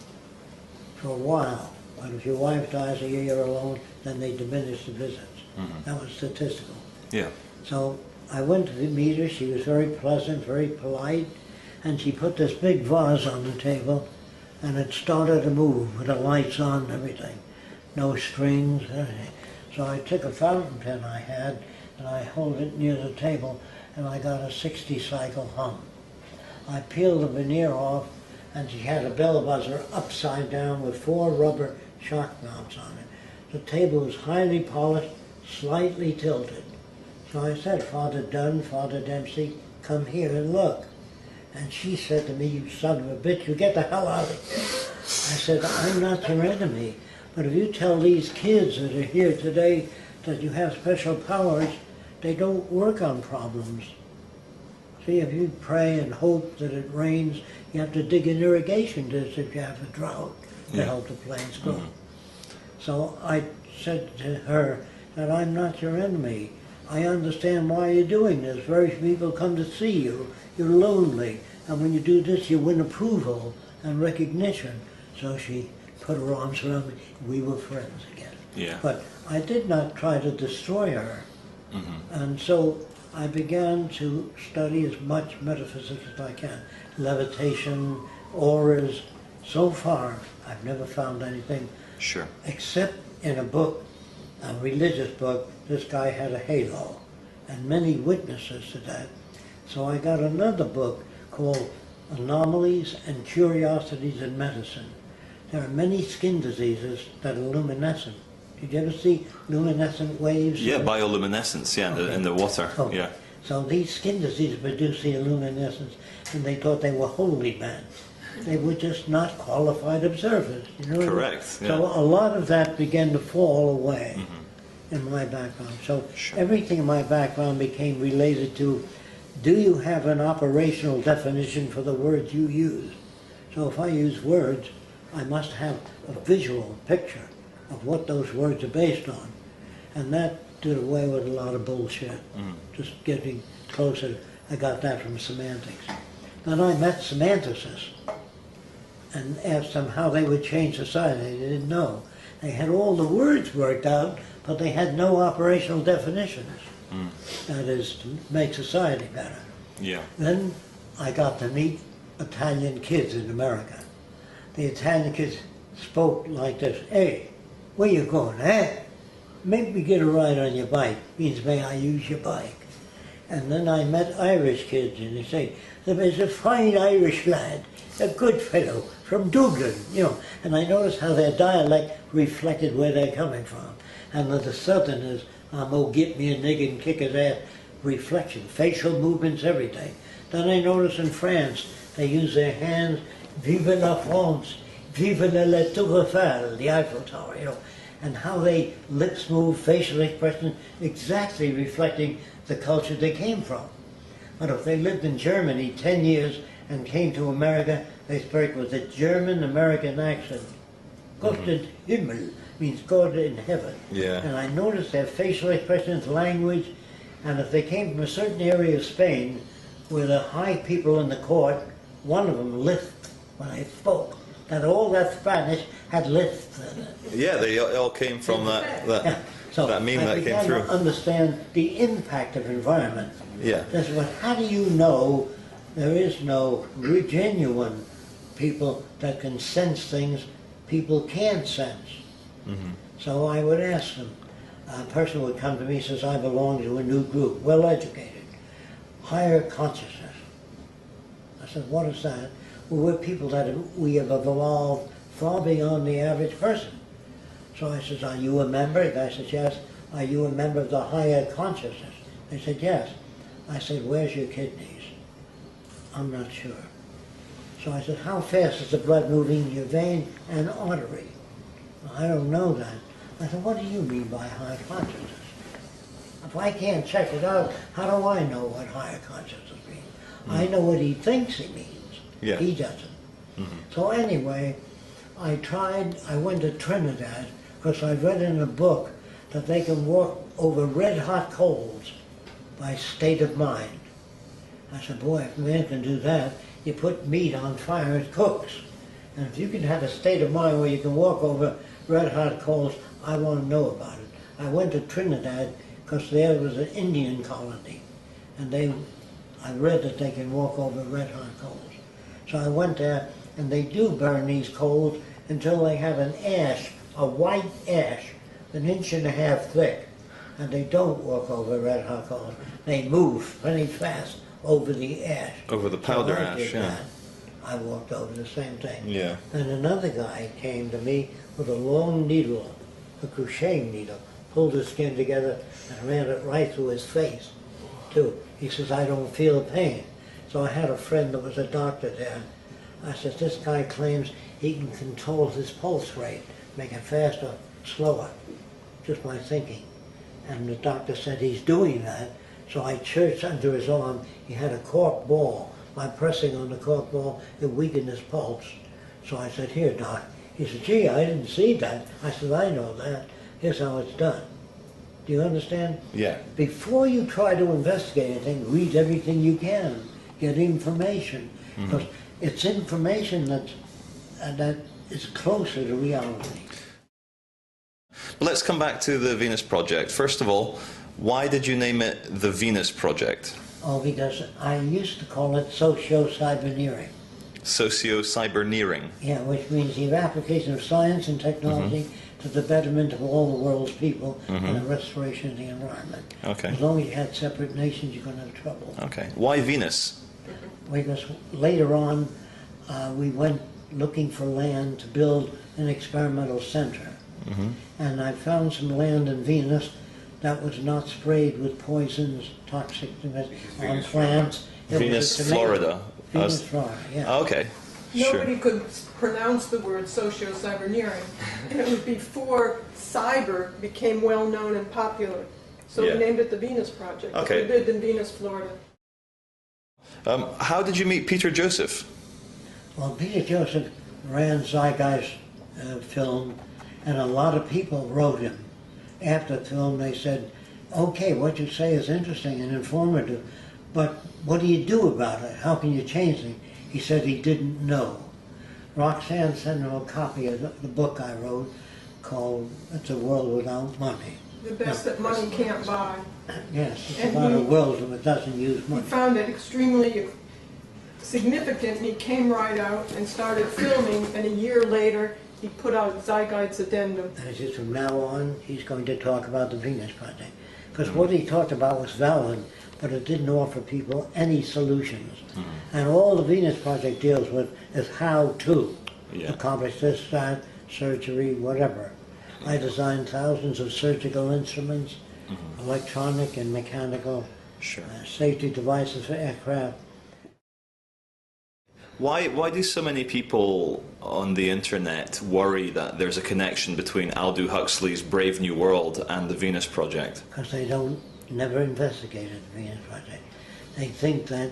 for a while. But if your wife dies or you're alone, then they diminish the visits. Mm-hmm. That was statistical. Yeah. So I went to meet her. She was very pleasant, very polite. And she put this big vase on the table, and it started to move with the lights on and everything. No strings, anything. So I took a fountain pen I had, and I held it near the table, and I got a 60-cycle hum. I peeled the veneer off, and she had a bell buzzer upside down with 4 rubber shark mounts on it. The table was highly polished, slightly tilted. So I said, Father Dunn, Father Dempsey, come here and look. And she said to me, you son of a bitch, you get the hell out of here. I said, I'm not your enemy, but if you tell these kids that are here today that you have special powers, they don't work on problems. See, if you pray and hope that it rains, you have to dig an irrigation ditch if you have a drought to help the plants grow. So I said to her that I'm not your enemy. I understand why you're doing this. Very few people come to see you. You're lonely. And when you do this, you win approval and recognition. So she put her arms around me. We were friends again. Yeah. But I did not try to destroy her. And so I began to study as much metaphysics as I can. Levitation, auras. So far, I've never found anything. Sure. Except in a book, a religious book, this guy had a halo, and many witnesses to that. So I got another book called Anomalies and Curiosities in Medicine. There are many skin diseases that are luminescent. Did you ever see luminescent waves? Yeah, bioluminescence, yeah, in the water. Oh. Yeah. So these skin diseases produce the luminescence, and they thought they were holy men. They were just not qualified observers. You know what I mean? Correct. Yeah. So a lot of that began to fall away in my background. So Sure. everything in my background became related to, do you have an operational definition for the words you use? So if I use words, I must have a visual picture of what those words are based on. And that did away with a lot of bullshit. Just getting closer. I got that from semantics. Then I met semanticists and asked them how they would change society. They didn't know. They had all the words worked out, but they had no operational definitions. That is, to make society better. Yeah. Then I got to meet Italian kids in America. The Italian kids spoke like this: hey, where you going, eh? Make me get a ride on your bike. Means, may I use your bike? And then I met Irish kids, and they say, there's a fine Irish lad, a good fellow, from Dublin, you know. And I noticed how their dialect reflected where they're coming from. And the Southerners, oh, get me a nigger and kick his ass, reflection, facial movements, everything. Then I noticed in France, they use their hands, vive la France, vive la Tour Eiffel, the Eiffel Tower, you know. And how they lips move, facial expression, exactly reflecting the culture they came from. But if they lived in Germany 10 years and came to America, they spoke with a German-American accent. Gott in Himmel means God in heaven. Yeah. And I noticed their facial expressions, language, and if they came from a certain area of Spain where the high people in the court, one of them lisped when they spoke. That all that Spanish had lisps in it. Yeah, they all came from that So that meme that came I began through. to understand the impact of environment. Yeah. That's what. How do you know there is no genuine people that can sense things people can't sense? So I would ask them. A person would come to me and says, I belong to a new group, well educated, higher consciousness. I said, what is that? Well, we're people that we have evolved far beyond the average person. So I said, are you a member? The guy said, yes. Are you a member of the higher consciousness? They said, yes. I said, where's your kidneys? I'm not sure. So I said, how fast is the blood moving in your vein and artery? I don't know that. I said, what do you mean by higher consciousness? If I can't check it out, how do I know what higher consciousness means? I know what he thinks he means. Yeah. He doesn't. So anyway, I went to Trinidad because I read in a book that they can walk over red hot coals by state of mind. I said, boy, if a man can do that, you put meat on fire, it cooks. And if you can have a state of mind where you can walk over red hot coals, I want to know about it. I went to Trinidad because there was an Indian colony, and I read that they can walk over red hot coals. So I went there, and they do burn these coals until they have an ash, a white ash, 1.5 inches thick, and they don't walk over red hot coals. They move pretty fast over the ash. Over the powder So I ash, did yeah. that. I walked over, the same thing. Yeah. And another guy came to me with a long needle, a crocheting needle, pulled his skin together and ran it right through his face, too. He says, I don't feel pain. So I had a friend that was a doctor there. I said, this guy claims he can control his pulse rate, make it faster, slower, just by thinking. And the doctor said he's doing that. So I churched under his arm. He had a cork ball. By pressing on the cork ball, it weakened his pulse. So I said, here, Doc. He said, gee, I didn't see that. I said, I know that. Here's how it's done. Do you understand? Yeah. Before you try to investigate anything, read everything you can. Get information. Because it's information that is closer to reality. Well, let's come back to the Venus Project. First of all, why did you name it the Venus Project? Oh, because I used to call it socio-cyberneering. Socio-cyberneering. Yeah, which means the application of science and technology to the betterment of all the world's people and the restoration of the environment. Okay. As long as you had separate nations, you're going to have trouble. Okay. Why Venus? Because later on, we went looking for land to build an experimental center. And I found some land in Venus that was not sprayed with poisons, toxic things on plants. Venus, Florida. Venus, Florida, yeah. Okay. Nobody could pronounce the word socio-cyberneering, and it was before cyber became well known and popular. So Yeah. we named it the Venus Project. Okay. We lived in Venus, Florida. How did you meet Peter Joseph? Well, Peter Joseph ran Zeitgeist film, and a lot of people wrote him. After the film, they said, okay, what you say is interesting and informative, but what do you do about it? How can you change things? He said he didn't know. Roxanne sent him a copy of the book I wrote called It's a World Without Money. The best that money can't buy. Yes, it's And about a he- world that doesn't use He money. found it extremely significant, and he came right out and started filming, and a year later, he put out Zeitgeist Addendum. And he says from now on, he's going to talk about the Venus Project. Because what he talked about was valid, but it didn't offer people any solutions. And all the Venus Project deals with is how to accomplish this, that, surgery, whatever. I designed thousands of surgical instruments, electronic and mechanical, safety devices for aircraft. Why do so many people on the internet worry that there's a connection between Aldous Huxley's Brave New World and the Venus Project? Because they never investigated the Venus Project. They think that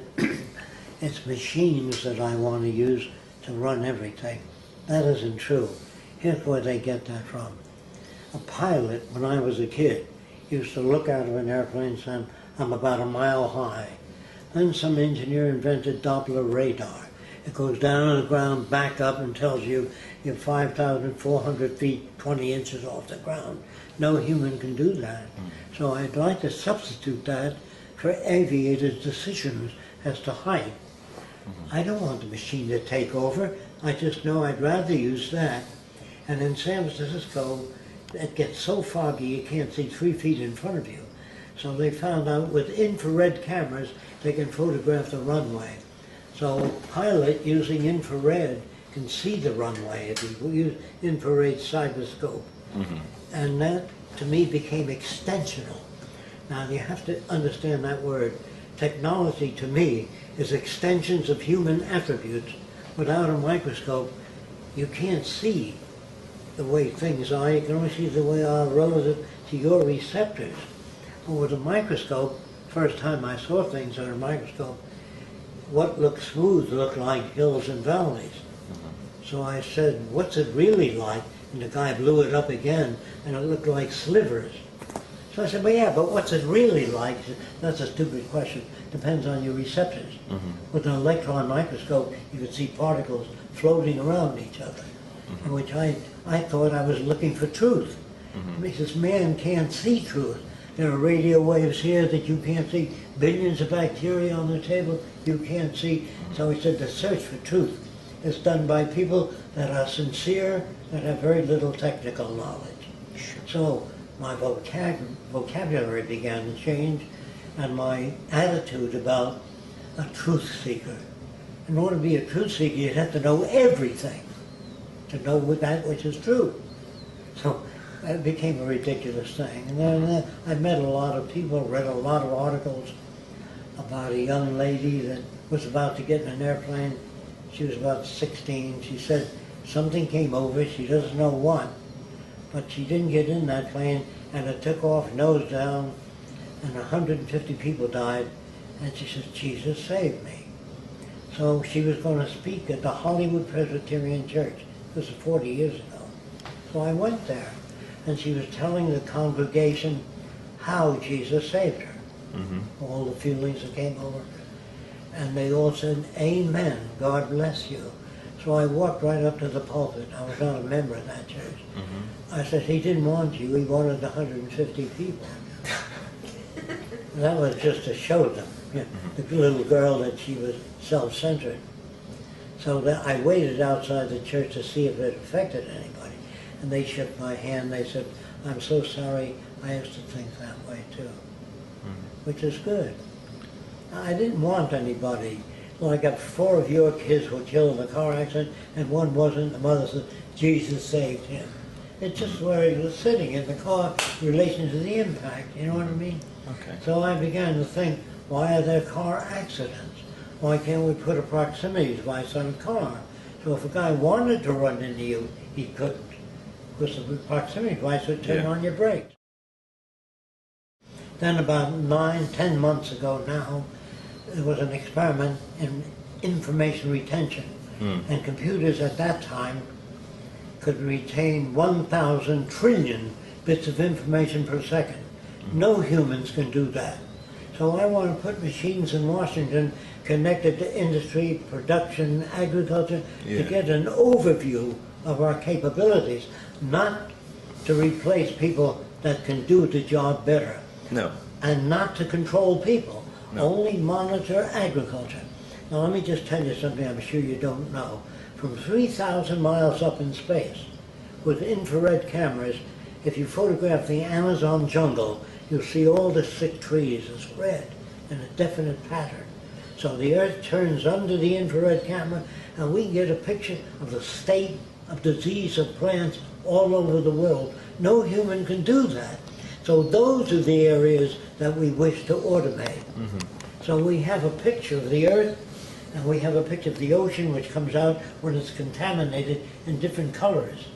it's machines that I want to use to run everything. That isn't true. Here's where they get that from. A pilot, when I was a kid, used to look out of an airplane saying, I'm about a mile high. Then some engineer invented Doppler radar. It goes down on the ground, back up, and tells you you're 5,400 feet, 20 inches off the ground. No human can do that. So I'd like to substitute that for aviators' decisions as to height. I don't want the machine to take over. I just know I'd rather use that. And in San Francisco, it gets so foggy you can't see 3 feet in front of you. So they found out with infrared cameras, they can photograph the runway. So a pilot using infrared can see the runway if you use infrared cyberscope. And that, to me, became extensional. Now, you have to understand that word. Technology, to me, is extensions of human attributes. Without a microscope, you can't see the way things are. You can only see the way they are relative to your receptors. But with a microscope, first time I saw things under a microscope, what looked smooth looked like hills and valleys. So I said, what's it really like? And the guy blew it up again, and it looked like slivers. So I said, well, yeah, but what's it really like? He said, that's a stupid question. Depends on your receptors. With an electron microscope, you could see particles floating around each other, in which I thought I was looking for truth. He says, man can't see truth. There are radio waves here that you can't see. Billions of bacteria on the table you can't see. So he said the search for truth is done by people that are sincere, that have very little technical knowledge. So my vocabulary began to change, and my attitude about a truth seeker In order to be a truth seeker, you'd have to know everything to know that which is true. So it became a ridiculous thing. And then I met a lot of people, read a lot of articles about a young lady that was about to get in an airplane. She was about 16. She said something came over, she doesn't know what, but she didn't get in that plane, and it took off nose down, and 150 people died, and she said, Jesus saved me. So she was going to speak at the Hollywood Presbyterian Church. This was 40 years ago. So I went there, and she was telling the congregation how Jesus saved her. All the feelings that came over her. And they all said, Amen, God bless you. So I walked right up to the pulpit. I was not a member of that church. I said, he didn't want you, he wanted 150 people. That was just to show them, the little girl, that she was self-centered. So that I waited outside the church to see if it affected anybody. And they shook my hand. They said, I'm so sorry, I used to think that way too. Which is good. I didn't want anybody. Well, I got 4 of your kids were killed in a car accident, and one wasn't. The mother said, Jesus saved him. It's just where he was sitting in the car in relation to the impact, you know what I mean? Okay. So I began to think, why are there car accidents? Why can't we put a proximity device on a car? So if a guy wanted to run into you, he couldn't. Because the proximity device would turn on your brakes. Then about 9-10 months ago now, there was an experiment in information retention. And computers at that time could retain 1,000 trillion bits of information per second. No humans can do that. So I want to put machines in Washington connected to industry, production, agriculture, to get an overview of our capabilities, not to replace people that can do the job better. No. And not to control people, No. only monitor agriculture. Now let me just tell you something I'm sure you don't know. From 3,000 miles up in space, with infrared cameras, if you photograph the Amazon jungle, you'll see all the sick trees as red in a definite pattern. So the Earth turns under the infrared camera, and we can get a picture of the state of disease of plants all over the world. No human can do that. So those are the areas that we wish to automate. So we have a picture of the Earth, and we have a picture of the ocean, which comes out when it's contaminated in different colors.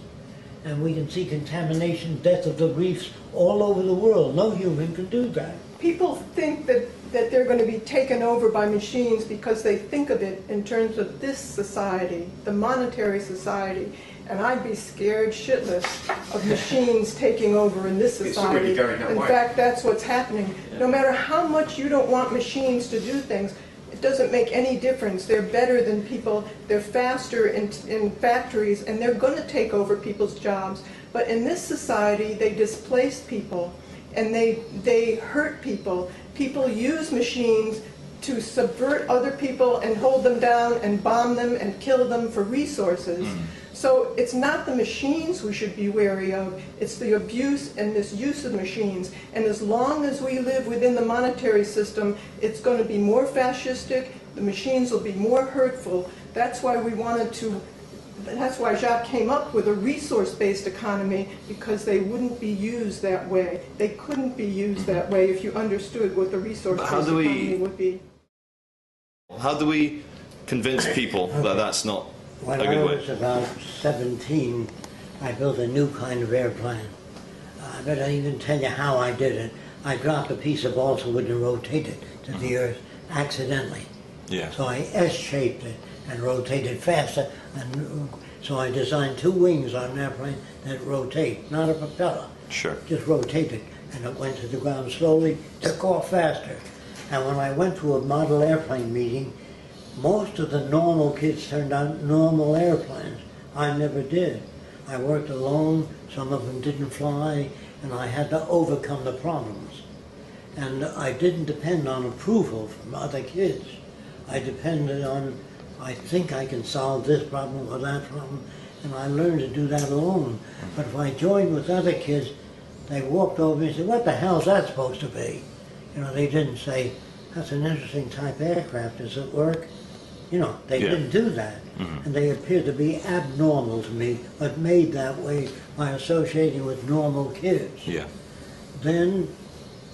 And we can see contamination, death of the reefs all over the world. No human can do that. People think that they're going to be taken over by machines because they think of it in terms of this society, the monetary society. And I'd be scared shitless of machines taking over in this society. It's already going that In way. fact, that's what's happening. No matter how much you don't want machines to do things, it doesn't make any difference. They're better than people. They're faster in factories, and they're going to take over people's jobs. But in this society, they displace people, and they hurt people. People use machines to subvert other people and hold them down and bomb them and kill them for resources. So it's not the machines we should be wary of, it's the abuse and misuse of machines. And as long as we live within the monetary system, it's going to be more fascistic, the machines will be more hurtful. That's why that's why Jacques came up with a resource-based economy, because they wouldn't be used that way. They couldn't be used that way if you understood what the resource-based economy would be. How do we convince people that that's not When a I good way? was about 17, I built a new kind of airplane. I better even tell you how I did it. I dropped a piece of balsa wood and rotated it to the Earth accidentally. Yeah. So I S-shaped it and rotated faster. And so I designed 2 wings on an airplane that rotate, not a propeller. Sure. Just rotated. And it went to the ground slowly, took off faster. And when I went to a model airplane meeting, most of the normal kids turned out normal airplanes. I never did. I worked alone, some of them didn't fly, and I had to overcome the problems. And I didn't depend on approval from other kids. I depended on, I think I can solve this problem or that problem, and I learned to do that alone. But if I joined with other kids, they walked over and said, what the hell's that supposed to be? You know, they didn't say, that's an interesting type of aircraft, does it work? You know, they didn't do that. And they appeared to be abnormal to me, but made that way by associating with normal kids. Yeah. Then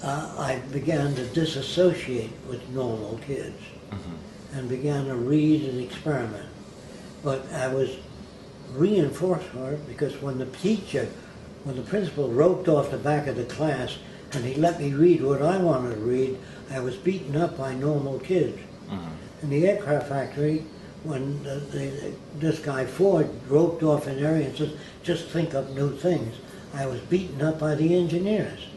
I began to disassociate with normal kids and began to read and experiment. But I was reinforced for it because when the principal roped off the back of the class and he let me read what I wanted to read, I was beaten up by normal kids. In the aircraft factory, when this guy Ford roped off an area and says, just think up new things, I was beaten up by the engineers.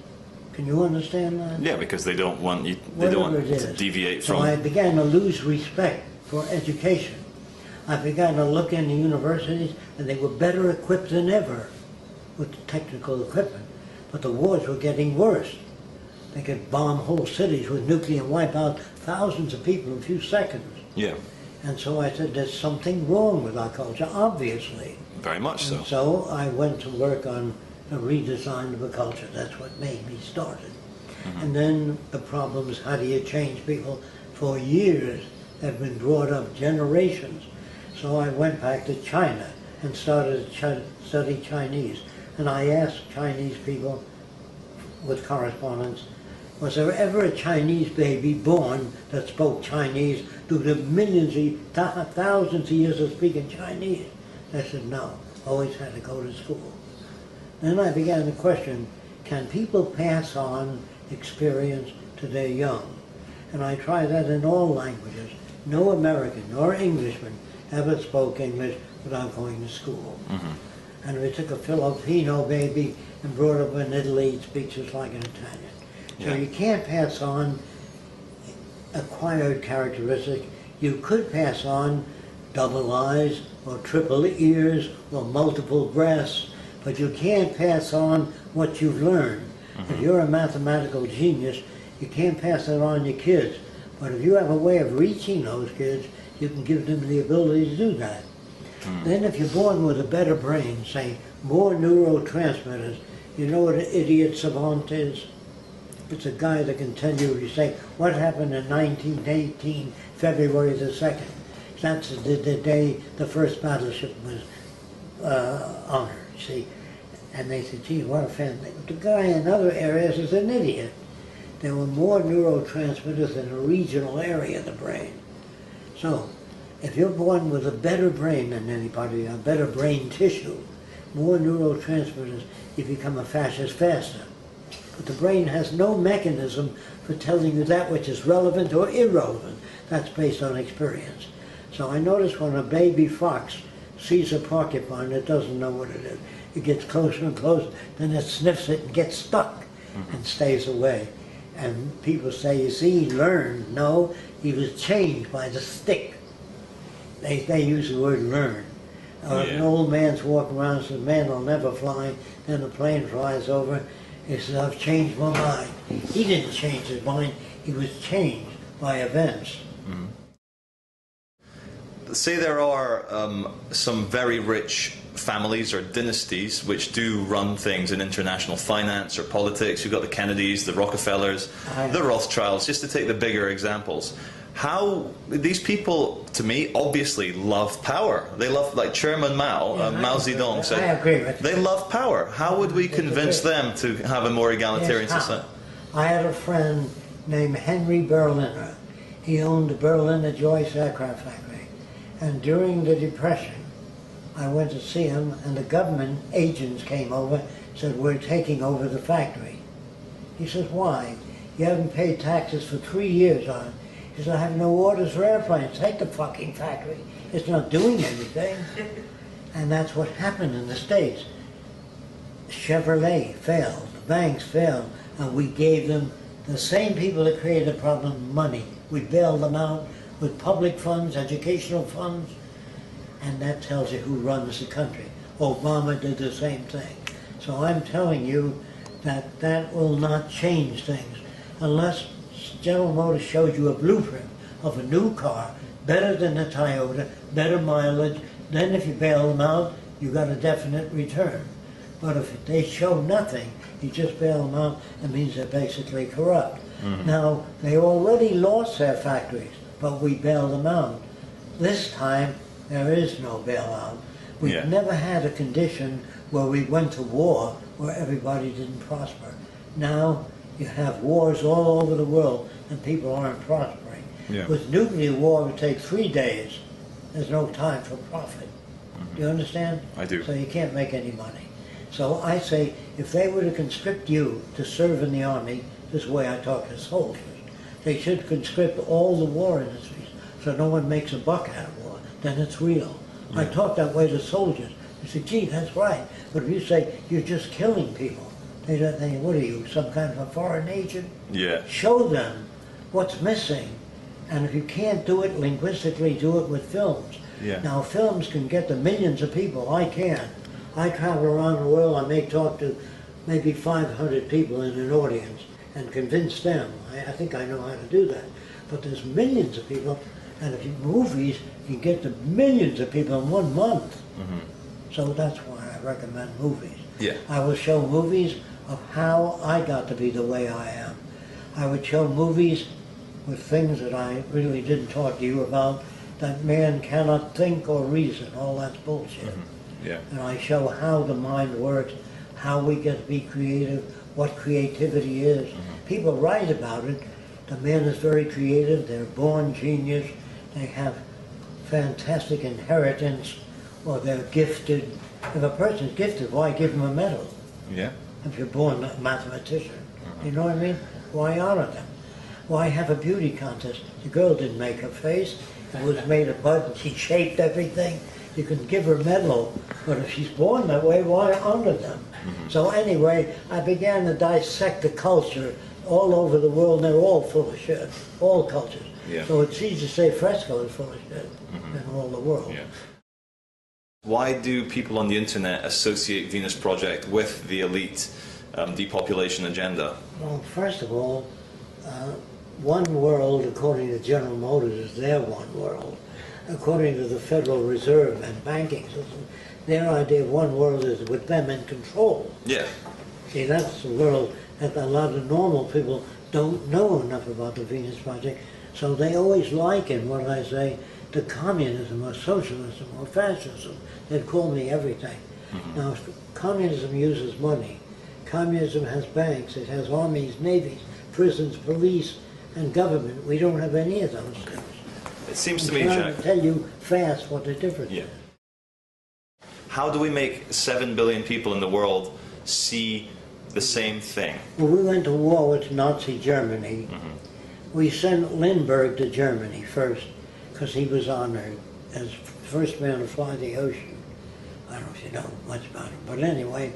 Can you understand that? Yeah, because they don't want you. They don't want to deviate from. So I began to lose respect for education. I began to look into universities, and they were better equipped than ever with the technical equipment. But the wars were getting worse. They could bomb whole cities with nuclear and wipe out thousands of people in a few seconds. Yeah. And so I said, there's something wrong with our culture, obviously. Very much so. And so I went to work on a redesign of a culture. That's what made me started. And then the problems, how do you change people? For years, they've been brought up, generations. So I went back to China and started to study Chinese. And I asked Chinese people with correspondence, was there ever a Chinese baby born that spoke Chinese through the millions, thousands of years of speaking Chinese? They said no, always had to go to school. Then I began to question, can people pass on experience to their young? And I tried that in all languages. No American nor Englishman ever spoke English without going to school. And we took a Filipino baby and brought up in Italy, he speaks just like an Italian. So you can't pass on acquired characteristics. You could pass on double eyes or triple ears or multiple breasts, but you can't pass on what you've learned. If you're a mathematical genius, you can't pass that on to your kids. But if you have a way of reaching those kids, you can give them the ability to do that. Then if you're born with a better brain, say more neurotransmitters, you know what an idiot savant is? It's a guy that can tell you say, what happened in 1918, February the 2nd? That's the day the first battleship was honored, see? And they said, gee, what a fan. The guy in other areas is an idiot. There were more neurotransmitters in a regional area of the brain. So, if you're born with a better brain than anybody, a better brain tissue, more neurotransmitters, you become a fascist faster. But the brain has no mechanism for telling you that which is relevant or irrelevant. That's based on experience. So I notice when a baby fox sees a porcupine, it doesn't know what it is. It gets closer and closer, then it sniffs it and gets stuck and stays away. And people say, you see, he learned. No, he was changed by the stick. They use the word learn. Or if an old man's walking around and says, man, I'll never fly, then the plane flies over. He says, I've changed my mind. He didn't change his mind. He was changed by events. Say there are some very rich families or dynasties which do run things in international finance or politics. You've got the Kennedys, the Rockefellers, the Rothschilds, just to take the bigger examples. How these people, to me, obviously love power. They love, like Chairman Mao, Mao Zedong said, I agree with you. they love power. How would we convince them to have a more egalitarian society? I had a friend named Henry Berliner. He owned the Berliner Joyce aircraft factory. And during the Depression, I went to see him, and the government agents came over and said, we're taking over the factory. He says, why? You haven't paid taxes for 3 years on it. He said, I have no orders for airplanes. Take the fucking factory. It's not doing anything. And that's what happened in the States. Chevrolet failed, the banks failed, and we gave them, the same people that created the problem, money. We bailed them out with public funds, educational funds, and that tells you who runs the country. Obama did the same thing. So I'm telling you that that will not change things unless General Motors shows you a blueprint of a new car, better than the Toyota, better mileage. Then if you bail them out, you got a definite return. But if they show nothing, you just bail them out, it means they're basically corrupt. Now, they already lost their factories, but we bailed them out. This time, there is no bailout. We've never had a condition where we went to war where everybody didn't prosper. Now, you have wars all over the world and people aren't prospering. With nuclear war, it would take 3 days. There's no time for profit. Do you understand? I do. So you can't make any money. So I say, if they were to conscript you to serve in the army, this is the way I talk to soldiers, they should conscript all the war industries so no one makes a buck out of war. Then it's real. I talk that way to soldiers. They say, gee, that's right. But if you say, you're just killing people, they don't think, what are you, some kind of a foreign agent? Show them what's missing. And if you can't do it linguistically, do it with films. Now, films can get to millions of people. I can't. I travel around the world. I may talk to maybe 500 people in an audience and convince them. I think I know how to do that. But there's millions of people, and if you movies, you get to millions of people in 1 month. So that's why I recommend movies. I will show movies of how I got to be the way I am. I would show movies with things that I really didn't talk to you about, that man cannot think or reason. All that's bullshit. And I show how the mind works, how we get to be creative, what creativity is. People write about it. The man is very creative. They're born genius. They have fantastic inheritance, or they're gifted. If a person's gifted, why give him a medal? If you're born a mathematician. You know what I mean? Why honor them? Why have a beauty contest? The girl didn't make her face. It was made of bud and she shaped everything. You can give her a medal, but if she's born that way, why honor them? So anyway, I began to dissect the culture all over the world, and they're all full of shit. All cultures. So it's easy to say Fresco is full of shit in all the world. Why do people on the internet associate Venus Project with the elite depopulation agenda? Well, first of all, one world, according to General Motors, is their one world. According to the Federal Reserve and banking system, their idea of one world is with them in control. See, that's the world that a lot of normal people don't know enough about the Venus Project, so they always liken what I say to communism or socialism or fascism. They'd call me everything. Now, communism uses money. Communism has banks, it has armies, navies, prisons, police, and government. We don't have any of those things. It seems to me, I'm Jack, trying to tell you fast what the difference is. How do we make 7 billion people in the world see the same thing? When we went to war with Nazi Germany, we sent Lindbergh to Germany first, because he was honored as first man to fly the ocean. I don't know if you know much about him, but anyway,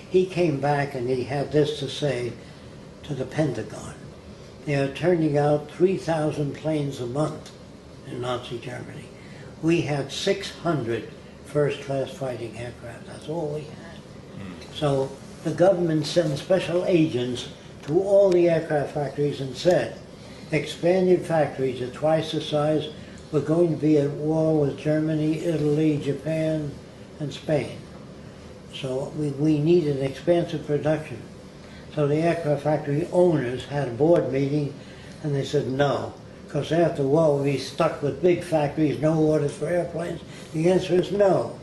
he came back and he had this to say to the Pentagon. They are turning out 3,000 planes a month in Nazi Germany. We had 600 first-class fighting aircraft. That's all we had. So the government sent special agents to all the aircraft factories and said, expand your factories at twice the size. We're going to be at war with Germany, Italy, Japan, and Spain. So we needed expansive production. So the aircraft factory owners had a board meeting and they said no, because after the war we'll be stuck with big factories, no orders for airplanes. The answer is no.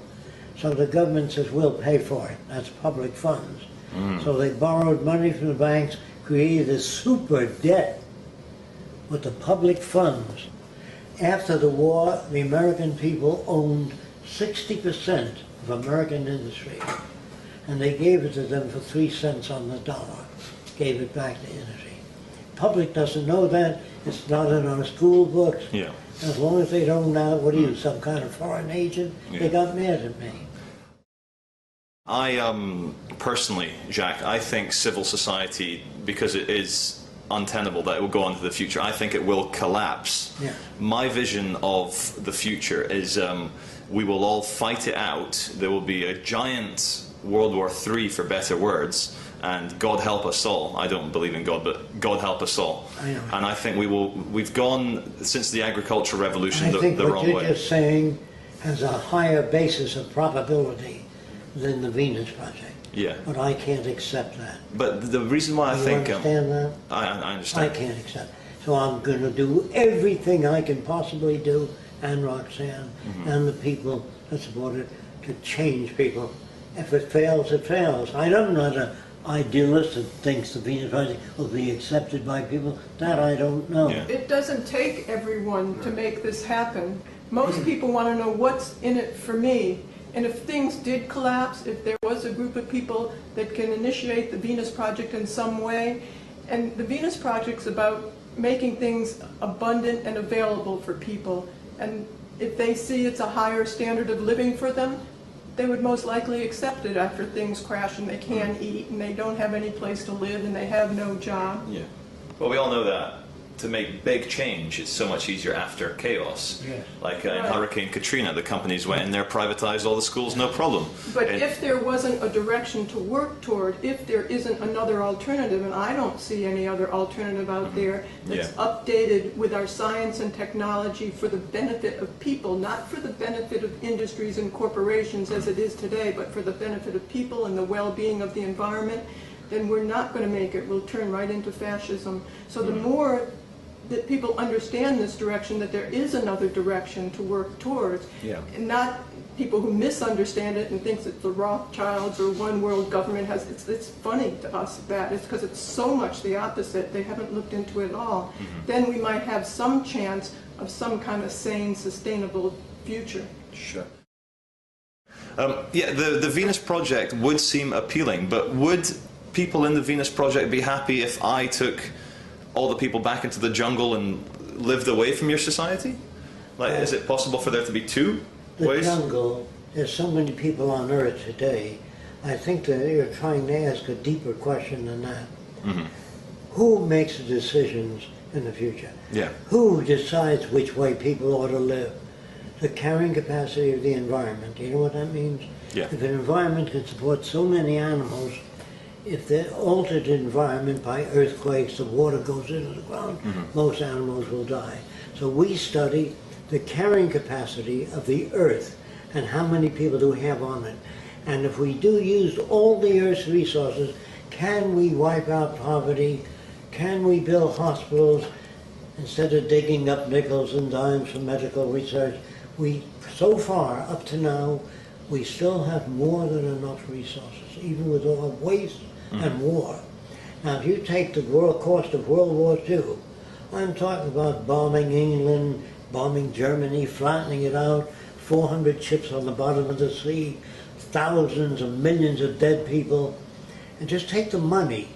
So the government says we'll pay for it. That's public funds. So they borrowed money from the banks, created a super debt with the public funds. After the war, the American people owned 60% of American industry, and they gave it to them for 3 cents on the dollar. Gave it back to industry. Public doesn't know that. It's not in our school books. As long as they don't know, what are you, some kind of foreign agent? They got mad at me. I personally, Jacques, I think civil society, because it is untenable that it will go on to the future, I think it will collapse. My vision of the future is we will all fight it out. There will be a giant World War III, for better words, and God help us all. I don't believe in God, but God help us all. And I think we've gone, since the agricultural revolution, the wrong way. I think what you're just saying has a higher basis of probability than the Venus Project. But I can't accept that. But the reason why I think... You understand that? I understand. I can't accept it. So I'm going to do everything I can possibly do and Roxanne and the people that support it to change people. If it fails, it fails. I don't know the idealist that thinks the Venus Project will be accepted by people. That I don't know. Yeah. It doesn't take everyone to make this happen. Most people want to know what's in it for me. And if things did collapse, if there was a group of people that can initiate the Venus Project in some way, and the Venus Project's about making things abundant and available for people. And if they see it's a higher standard of living for them, they would most likely accept it after things crash and they can't eat and they don't have any place to live and they have no job. Yeah. Well, we all know that to make big change, it's so much easier after chaos. Yes. Like in Hurricane Katrina, the companies went in there, privatized all the schools, no problem. But if there wasn't a direction to work toward, if there isn't another alternative, and I don't see any other alternative out there that's updated with our science and technology for the benefit of people, not for the benefit of industries and corporations as it is today, but for the benefit of people and the well-being of the environment, then we're not going to make it. We'll turn right into fascism. So the more that people understand this direction, that there is another direction to work towards, and not people who misunderstand it and thinks it's the Rothschilds or one world government has, it's funny to us that, it's because it's so much the opposite, they haven't looked into it at all. Then we might have some chance of some kind of sane, sustainable future. Sure. Yeah, the Venus Project would seem appealing, but would people in the Venus Project be happy if I took all the people back into the jungle and lived away from your society? Like, is it possible for there to be two ways? The jungle, there's so many people on Earth today. I think that you're trying to ask a deeper question than that. Who makes the decisions in the future? Yeah. Who decides which way people ought to live? The carrying capacity of the environment. You know what that means? Yeah. If an environment can support so many animals, if the altered environment by earthquakes, the water goes into the ground, most animals will die. So we study the carrying capacity of the earth and how many people do we have on it. And if we do use all the earth's resources, can we wipe out poverty? Can we build hospitals instead of digging up nickels and dimes for medical research? So far, up to now, we still have more than enough resources, even with all waste and war. Now, if you take the cost of World War II, I'm talking about bombing England, bombing Germany, flattening it out, 400 ships on the bottom of the sea, thousands of millions of dead people, and just take the money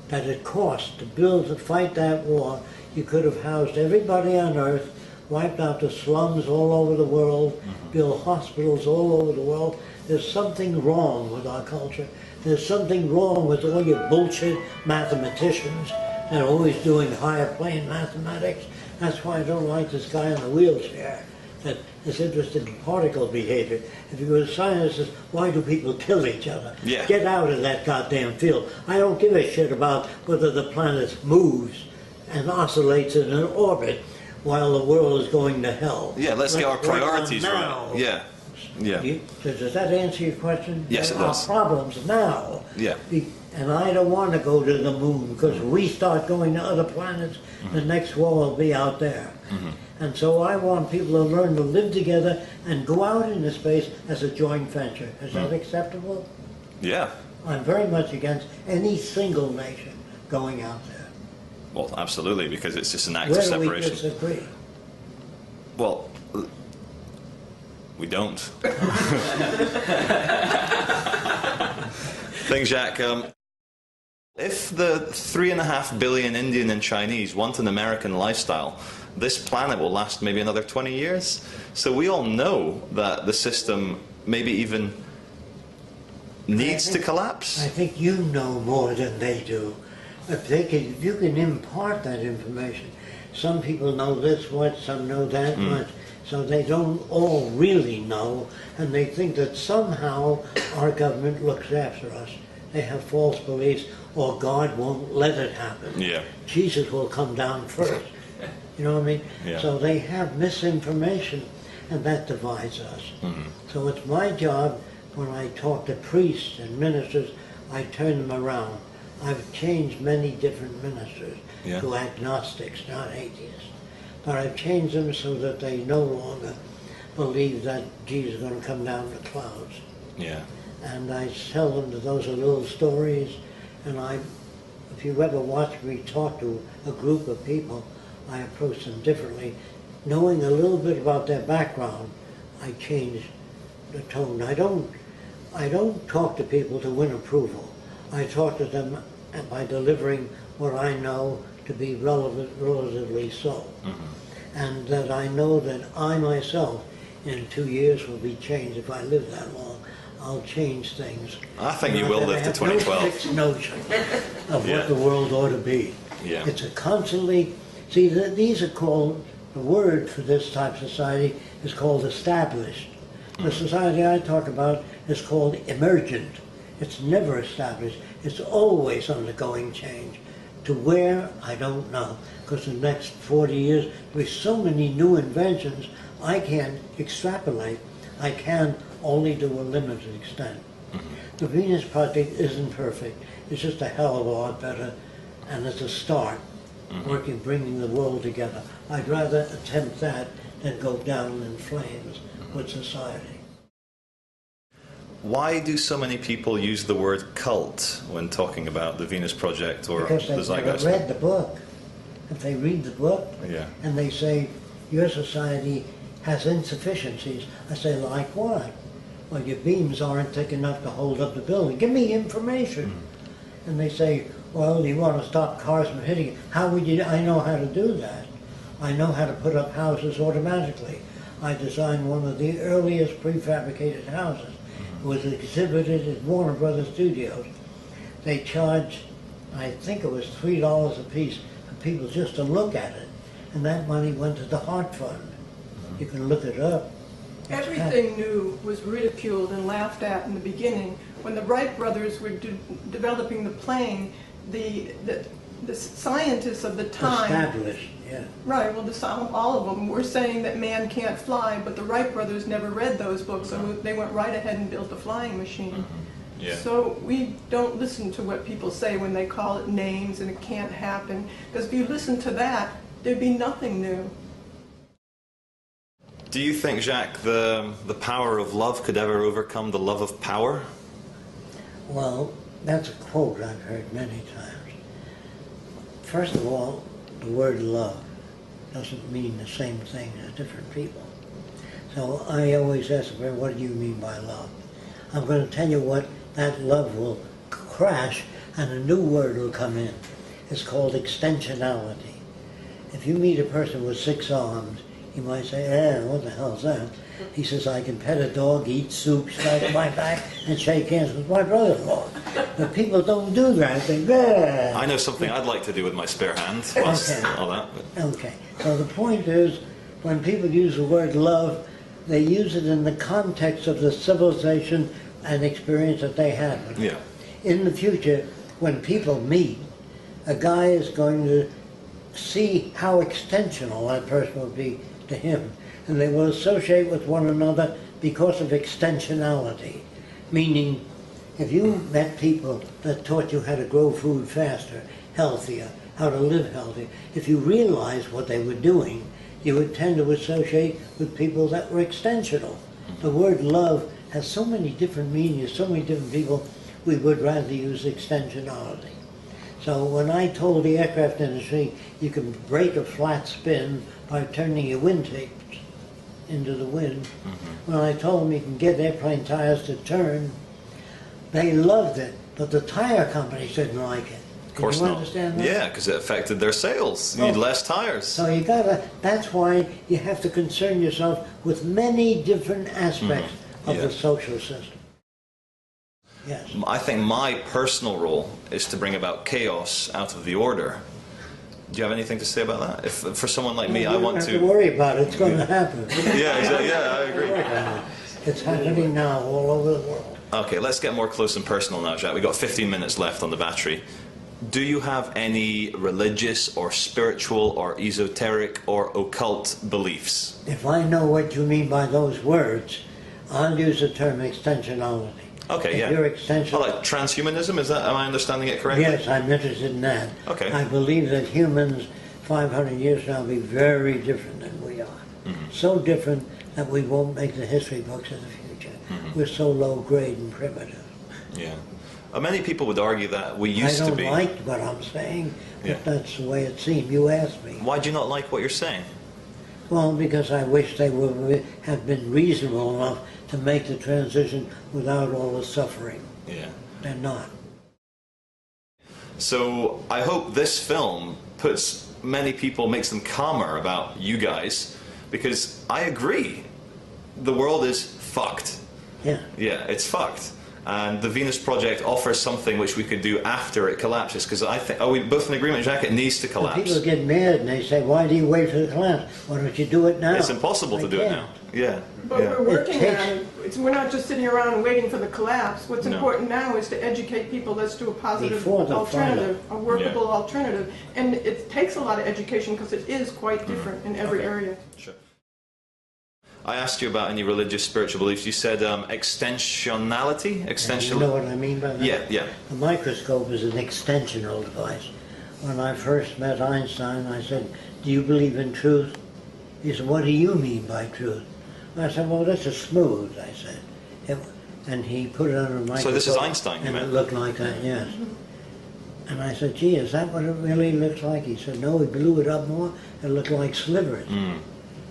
that it cost to fight that war. You could have housed everybody on Earth, wiped out the slums all over the world, built hospitals all over the world. There's something wrong with our culture. There's something wrong with all your bullshit mathematicians that are always doing higher plane mathematics. That's why I don't like this guy in the wheelchair that is interested in particle behavior. If you were a scientist, why do people kill each other? Yeah. Get out of that goddamn field. I don't give a shit about whether the planet moves and oscillates in an orbit while the world is going to hell. Yeah, let's get our priorities now. right. Yeah. Yeah. Does that answer your question? Yes, it there does. are problems now. Yeah. And I don't want to go to the moon, because if we start going to other planets, the next war will be out there. And so I want people to learn to live together and go out into space as a joint venture. Is that acceptable? Yeah. I'm very much against any single nation going out there. Well, absolutely, because it's just an act Where of do we separation. disagree? Well, we don't. Thing, Jacques, if the 3.5 billion Indian and Chinese want an American lifestyle, this planet will last maybe another 20 years. So we all know that the system maybe even needs to collapse. I think you know more than they do. If you can impart that information, some people know this much, some know that much, so they don't all really know, and they think that somehow our government looks after us. They have false beliefs, or God won't let it happen. Yeah. Jesus will come down first. You know what I mean? Yeah. So they have misinformation, and that divides us. So it's my job, when I talk to priests and ministers, I turn them around. I've changed many different ministers to agnostics, not atheists. but I've changed them so that they no longer believe that Jesus is going to come down in the clouds. Yeah. And I tell them that those are little stories, and if you ever watch me talk to a group of people, I approach them differently. Knowing a little bit about their background, I change the tone. I don't talk to people to win approval. I talk to them by delivering what I know to be relatively so. And that I know that I myself, in 2 years, will be changed. If I live that long, I'll change things. I think you will live to 2012. I have no fixed notion of what the world ought to be. Yeah. It's a constantly, see, these are called, the word for this type of society is called established. The society I talk about is called emergent. It's never established. It's always undergoing change. To where, I don't know, because the next 40 years, there's so many new inventions, I can't extrapolate. I can only to a limited extent. The Venus Project isn't perfect. It's just a hell of a lot better, and it's a start, bringing the world together. I'd rather attempt that than go down in flames with society. Why do so many people use the word cult when talking about the Venus Project or Because the they've Zeitgeist? never read the book. If they read the book, Yeah. and they say, your society has insufficiencies, I say, like what? Well, your beams aren't thick enough to hold up the building. Give me information. And they say, well, you want to stop cars from hitting it. How would you? I know how to do that. I know how to put up houses automatically. I designed one of the earliest prefabricated houses. It was exhibited at Warner Brothers Studios. They charged, I think it was $3 a piece for people just to look at it. And that money went to the Heart Fund. You can look it up. Everything new was ridiculed and laughed at in the beginning. When the Wright brothers were developing the plane, the scientists of the time... Established, yeah. Right, well, all of them were saying that man can't fly, but the Wright brothers never read those books, so they went right ahead and built a flying machine. Yeah. So we don't listen to what people say when they call it names and it can't happen, because if you listen to that, there'd be nothing new. Do you think, Jacques, the power of love could ever overcome the love of power? Well, that's a quote I've heard many times. First of all, the word love doesn't mean the same thing as different people. So I always ask a friend, what do you mean by love? I'm going to tell you what that love will crash and a new word will come in. It's called extensionality. If you meet a person with 6 arms, you might say, what the hell's that? He says, I can pet a dog, eat soup, scratch my back, and shake hands with my brother-in-law. But people don't do that. They, I know something I'd like to do with my spare hand. Whilst all that. But... Okay. So the point is, when people use the word love, they use it in the context of the civilization and experience that they had. Yeah. In the future, when people meet, a guy is going to see how extensional that person will be to him, and they will associate with one another because of extensionality. Meaning, if you met people that taught you how to grow food faster, healthier, how to live healthy, if you realized what they were doing, you would tend to associate with people that were extensional. The word love has so many different meanings, so many different people, we would rather use extensionality. So when I told the aircraft industry you can break a flat spin by turning your wingtips into the wind, when I told them you can get airplane tires to turn, they loved it, but the tire companies didn't like it. Of course Did you not. understand that? Yeah, because it affected their sales. You need less tires. So you gotta, that's why you have to concern yourself with many different aspects of the social system. Yes. I think my personal role is to bring about chaos out of the order. Do you have anything to say about that? If for someone like me, I want You don't have to worry about it, it's going to happen. Yeah, exactly. Yeah, I agree. It's happening now all over the world. Okay, let's get more close and personal now, Jacques. We've got 15 minutes left on the battery. Do you have any religious or spiritual or esoteric or occult beliefs? If I know what you mean by those words, I'll use the term extensionality. Okay, if yeah. You're extension. Oh, like transhumanism, is that, am I understanding it correctly? Yes, I'm interested in that. Okay. I believe that humans 500 years now be very different than we are. So different that we won't make the history books in the future. We're so low grade and primitive. Yeah. Many people would argue that we used to be. I don't like what I'm saying, but Yeah. that's the way it seemed. You asked me. Why do you not like what you're saying? Well, because I wish they would have been reasonable enough to make the transition without all the suffering. Yeah. They're not. So I hope this film puts many people, makes them calmer about you guys, because I agree, the world is fucked. Yeah. Yeah, it's fucked. And the Venus Project offers something which we could do after it collapses, because I think, are we both in agreement, Jacques, it needs to collapse? People get mad and they say, why do you wait for the collapse? Why don't you do it now? It's impossible to do it now. Yeah. But yeah. we're working takes- on it. We're not just sitting around and waiting for the collapse. What's No. important now is to educate people as to a positive Before the alternative, a workable Yeah. alternative. And it takes a lot of education because it is quite different in every area. Sure. I asked you about any religious, spiritual beliefs. You said extensionality? You know what I mean by that? Yeah, yeah. The microscope is an extensional device. When I first met Einstein, I said, do you believe in truth? He said, what do you mean by truth? I said, well, this is smooth, I said. And he put it under a microscope. So this is Einstein, you and meant? it looked like that, yes. And I said, gee, is that what it really looks like? He said, no, he blew it up more. It looked like slivers.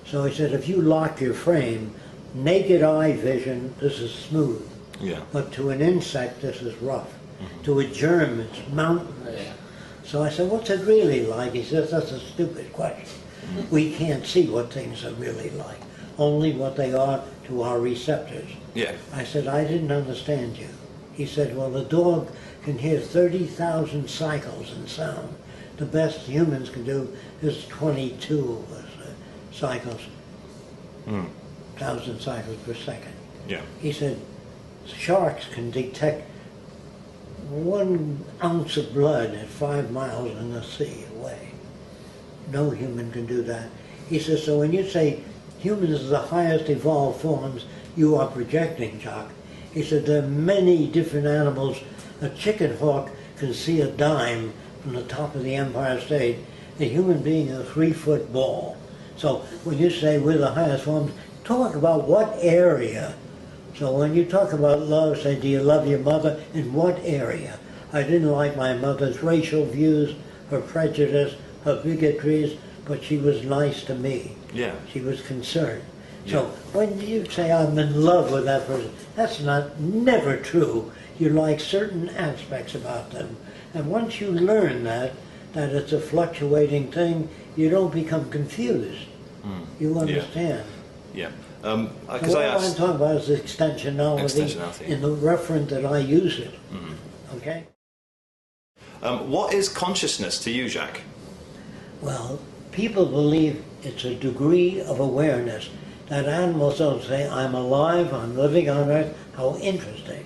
So he said, if you lock your frame, naked eye vision, this is smooth. Yeah. But to an insect, this is rough. To a germ, it's mountainous. So I said, what's it really like? He says, that's a stupid question. We can't see what things are really like, only what they are to our receptors. Yeah. I said, I didn't understand you. He said, well, the dog can hear 30,000 cycles in sound. The best humans can do is 22 cycles, 1,000 cycles per second. Yeah. He said, sharks can detect 1 ounce of blood at 5 miles in the sea away. No human can do that. He says, so when you say humans are the highest evolved forms, you are projecting, Jacques. He said, there are many different animals. A chicken hawk can see a dime from the top of the Empire State. A human being is a 3-foot ball. So when you say we're the highest forms, talk about what area. So when you talk about love, say, do you love your mother? In what area? I didn't like my mother's racial views, her prejudice, her bigotries, but she was nice to me. Yeah. She was concerned. So when you say I'm in love with that person, that's never true. You like certain aspects about them. And once you learn that it's a fluctuating thing, you don't become confused. You understand. Yeah. So Because what I I'm asked. talking about is extensionality in the reference that I use it. Okay? What is consciousness to you, Jacques? Well, people believe it's a degree of awareness. That animals don't say, I'm alive, I'm living on Earth. How interesting.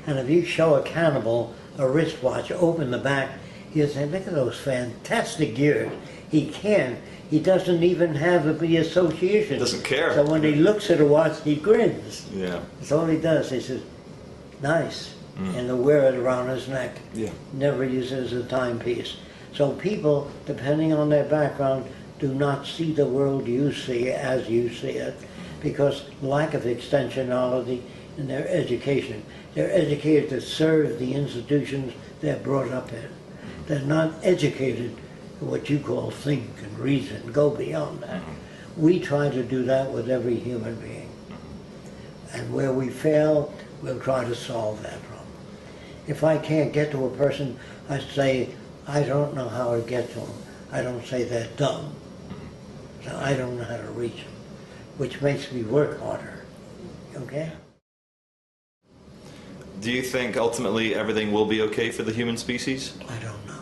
And if you show a cannibal a wristwatch, open the back, he'll say, look at those fantastic gears. He can't. He doesn't even have the association. Doesn't care. So when he looks at a watch, he grins. Yeah. That's all he does. He says, nice. And he'll wear it around his neck. Yeah. Never use it as a timepiece. So people, depending on their background, do not see the world you see as you see it, because lack of extensionality in their education. They're educated to serve the institutions they're brought up in. They're not educated to what you call think and reason, go beyond that. We try to do that with every human being. And where we fail, we'll try to solve that problem. If I can't get to a person, I say, I don't know how to get to them. I don't say they're dumb. So I don't know how to reach them, which makes me work harder. Okay? Do you think ultimately everything will be okay for the human species? I don't know.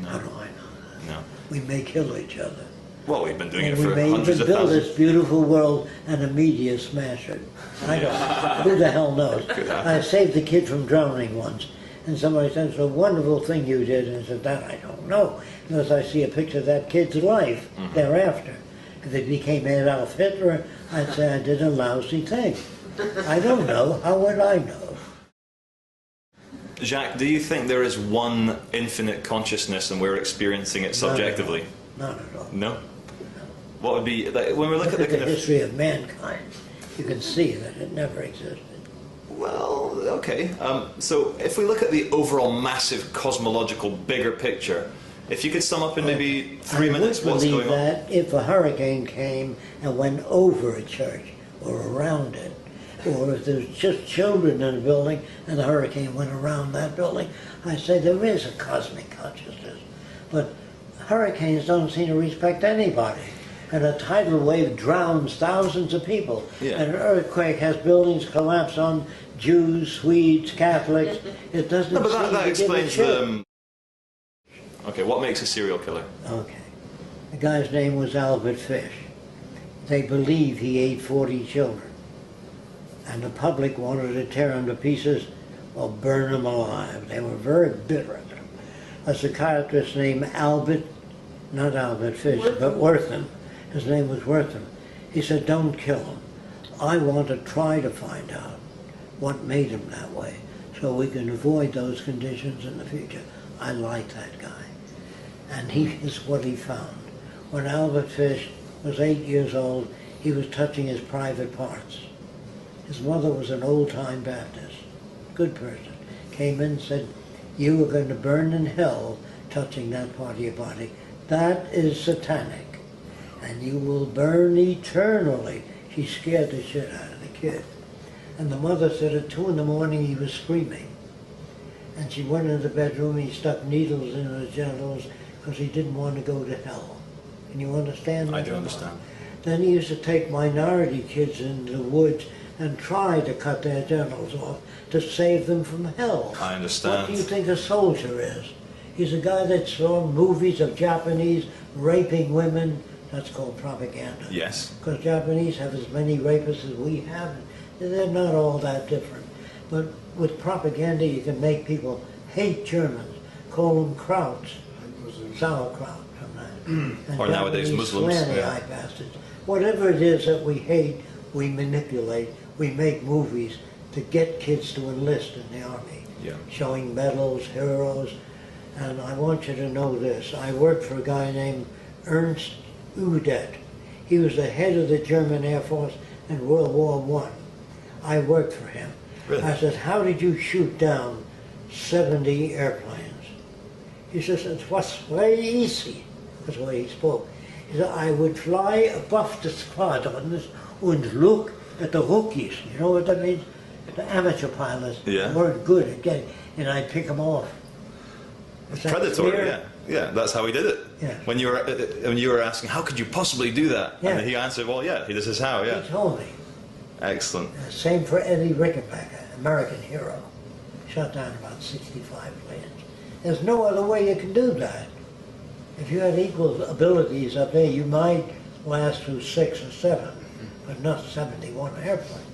No. How do I know that? No. We may kill each other. Well, we've been doing And it we for may hundreds even of build thousands. this beautiful world and the media smash it. I don't know. Who the hell knows? I saved the kid from drowning once. And somebody said, it's a wonderful thing you did. And I said, that I don't know. Unless I see a picture of that kid's life thereafter. If it became Adolf Hitler, I'd say I did a lousy thing. I don't know. How would I know? Jacques, do you think there is one infinite consciousness and we're experiencing it subjectively? Not at all. No? What would be, like, when we look at the kind of... history of mankind, you can see that it never existed. Well, okay. So if we look at the overall massive cosmological bigger picture, if you could sum up in maybe 3 minutes what's going on. I would believe that if a hurricane came and went over a church or around it, or if there's just children in a building and the hurricane went around that building, I say there is a cosmic consciousness. But hurricanes don't seem to respect anybody. And a tidal wave drowns thousands of people. Yeah. And an earthquake has buildings collapse on Jews, Swedes, Catholics. It doesn't No, but seem that to explains give a shit. the... Okay, what makes a serial killer? Okay. The guy's name was Albert Fish. They believe he ate 40 children. And the public wanted to tear him to pieces or burn him alive. They were very bitter at him. A psychiatrist named Albert, not Albert Fish, but Wortham. His name was Wortham. He said, don't kill him. I want to try to find out what made him that way so we can avoid those conditions in the future. I like that guy. And he is what he found. When Albert Fish was 8 years old, he was touching his private parts. His mother was an old-time Baptist, good person. Came in and said, you are going to burn in hell touching that part of your body. That is satanic. And you will burn eternally. She scared the shit out of the kid. And the mother said at 2 in the morning he was screaming. And she went into the bedroom and he stuck needles in his genitals because he didn't want to go to hell. Can you understand that? I do understand. Then he used to take minority kids into the woods and try to cut their genitals off to save them from hell. I understand. What do you think a soldier is? He's a guy that saw movies of Japanese raping women. That's called propaganda. Yes. Because Japanese have as many rapists as we have. They're not all that different. But with propaganda, you can make people hate Germans, call them krauts, sauerkraut from that. And Or nowadays Japanese Muslims. slanty-eyed bastards. Whatever it is that we hate, we manipulate. We make movies to get kids to enlist in the army. Yeah. Showing medals, heroes. And I want you to know this. I worked for a guy named Ernst Udet. He was the head of the German Air Force in World War I. I worked for him. Really? I said, how did you shoot down 70 airplanes? He says, it was very easy. That's the way he spoke. He said, I would fly above the squadrons and look at the rookies. You know what that means? The amateur pilots weren't good at getting, and I'd pick them off. Predatory, yeah. Yeah, that's how he did it. Yeah. When you were asking, how could you possibly do that? Yeah. And he answered, well, yeah, this is how, yeah. He told me. Excellent. Same for Eddie Rickenbacker, American hero. Shot down about 65 planes. There's no other way you can do that. If you had equal abilities up there, you might last through 6 or 7, but not 71 airplanes.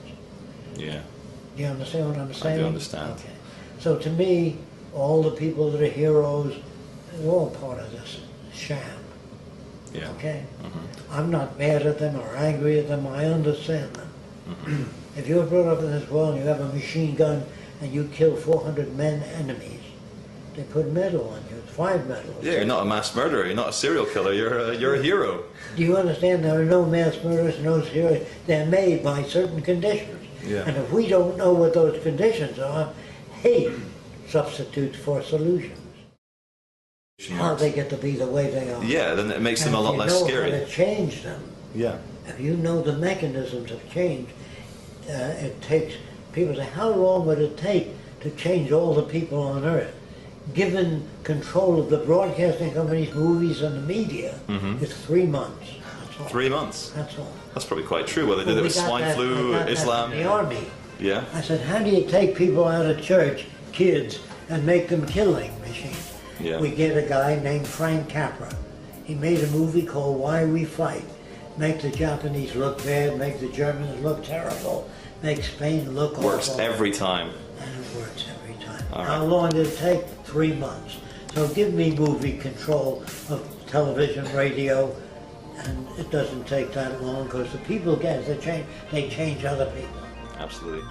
Yeah. Do you understand what I'm saying? I do understand. Okay. So to me, all the people that are heroes, they're all part of this sham. Yeah. Okay? I'm not mad at them or angry at them, I understand them. If you're brought up in this world and you have a machine gun and you kill 400 men enemies, they put a medal on you, 5 medals. Yeah, you're not a mass murderer, you're not a serial killer, you're a hero. Do you understand? There are no mass murderers, no heroes. They're made by certain conditions. Yeah. And if we don't know what those conditions are, hate substitutes for solutions. How they get to be the way they are. Yeah, then it makes them a lot less scary. If you know how to change them, Yeah. if you know the mechanisms of change, it takes, people say, how long would it take to change all the people on earth? Given control of the broadcasting companies, movies, and the media, it's 3 months. That's all. 3 months. That's all. That's probably quite true. Well, they did it We with got swine that- flu, I got that Islam. from the army. Yeah. I said, how do you take people out of church, kids, and make them killing machines? Yeah. We get a guy named Frank Capra. He made a movie called Why We Fight. Make the Japanese look bad, make the Germans look terrible, make Spain look Works awful. every time. And it works every time. All How right. long did it take? 3 months. So give me movie control of television, radio, and it doesn't take that long because the people get it, they change other people. Absolutely.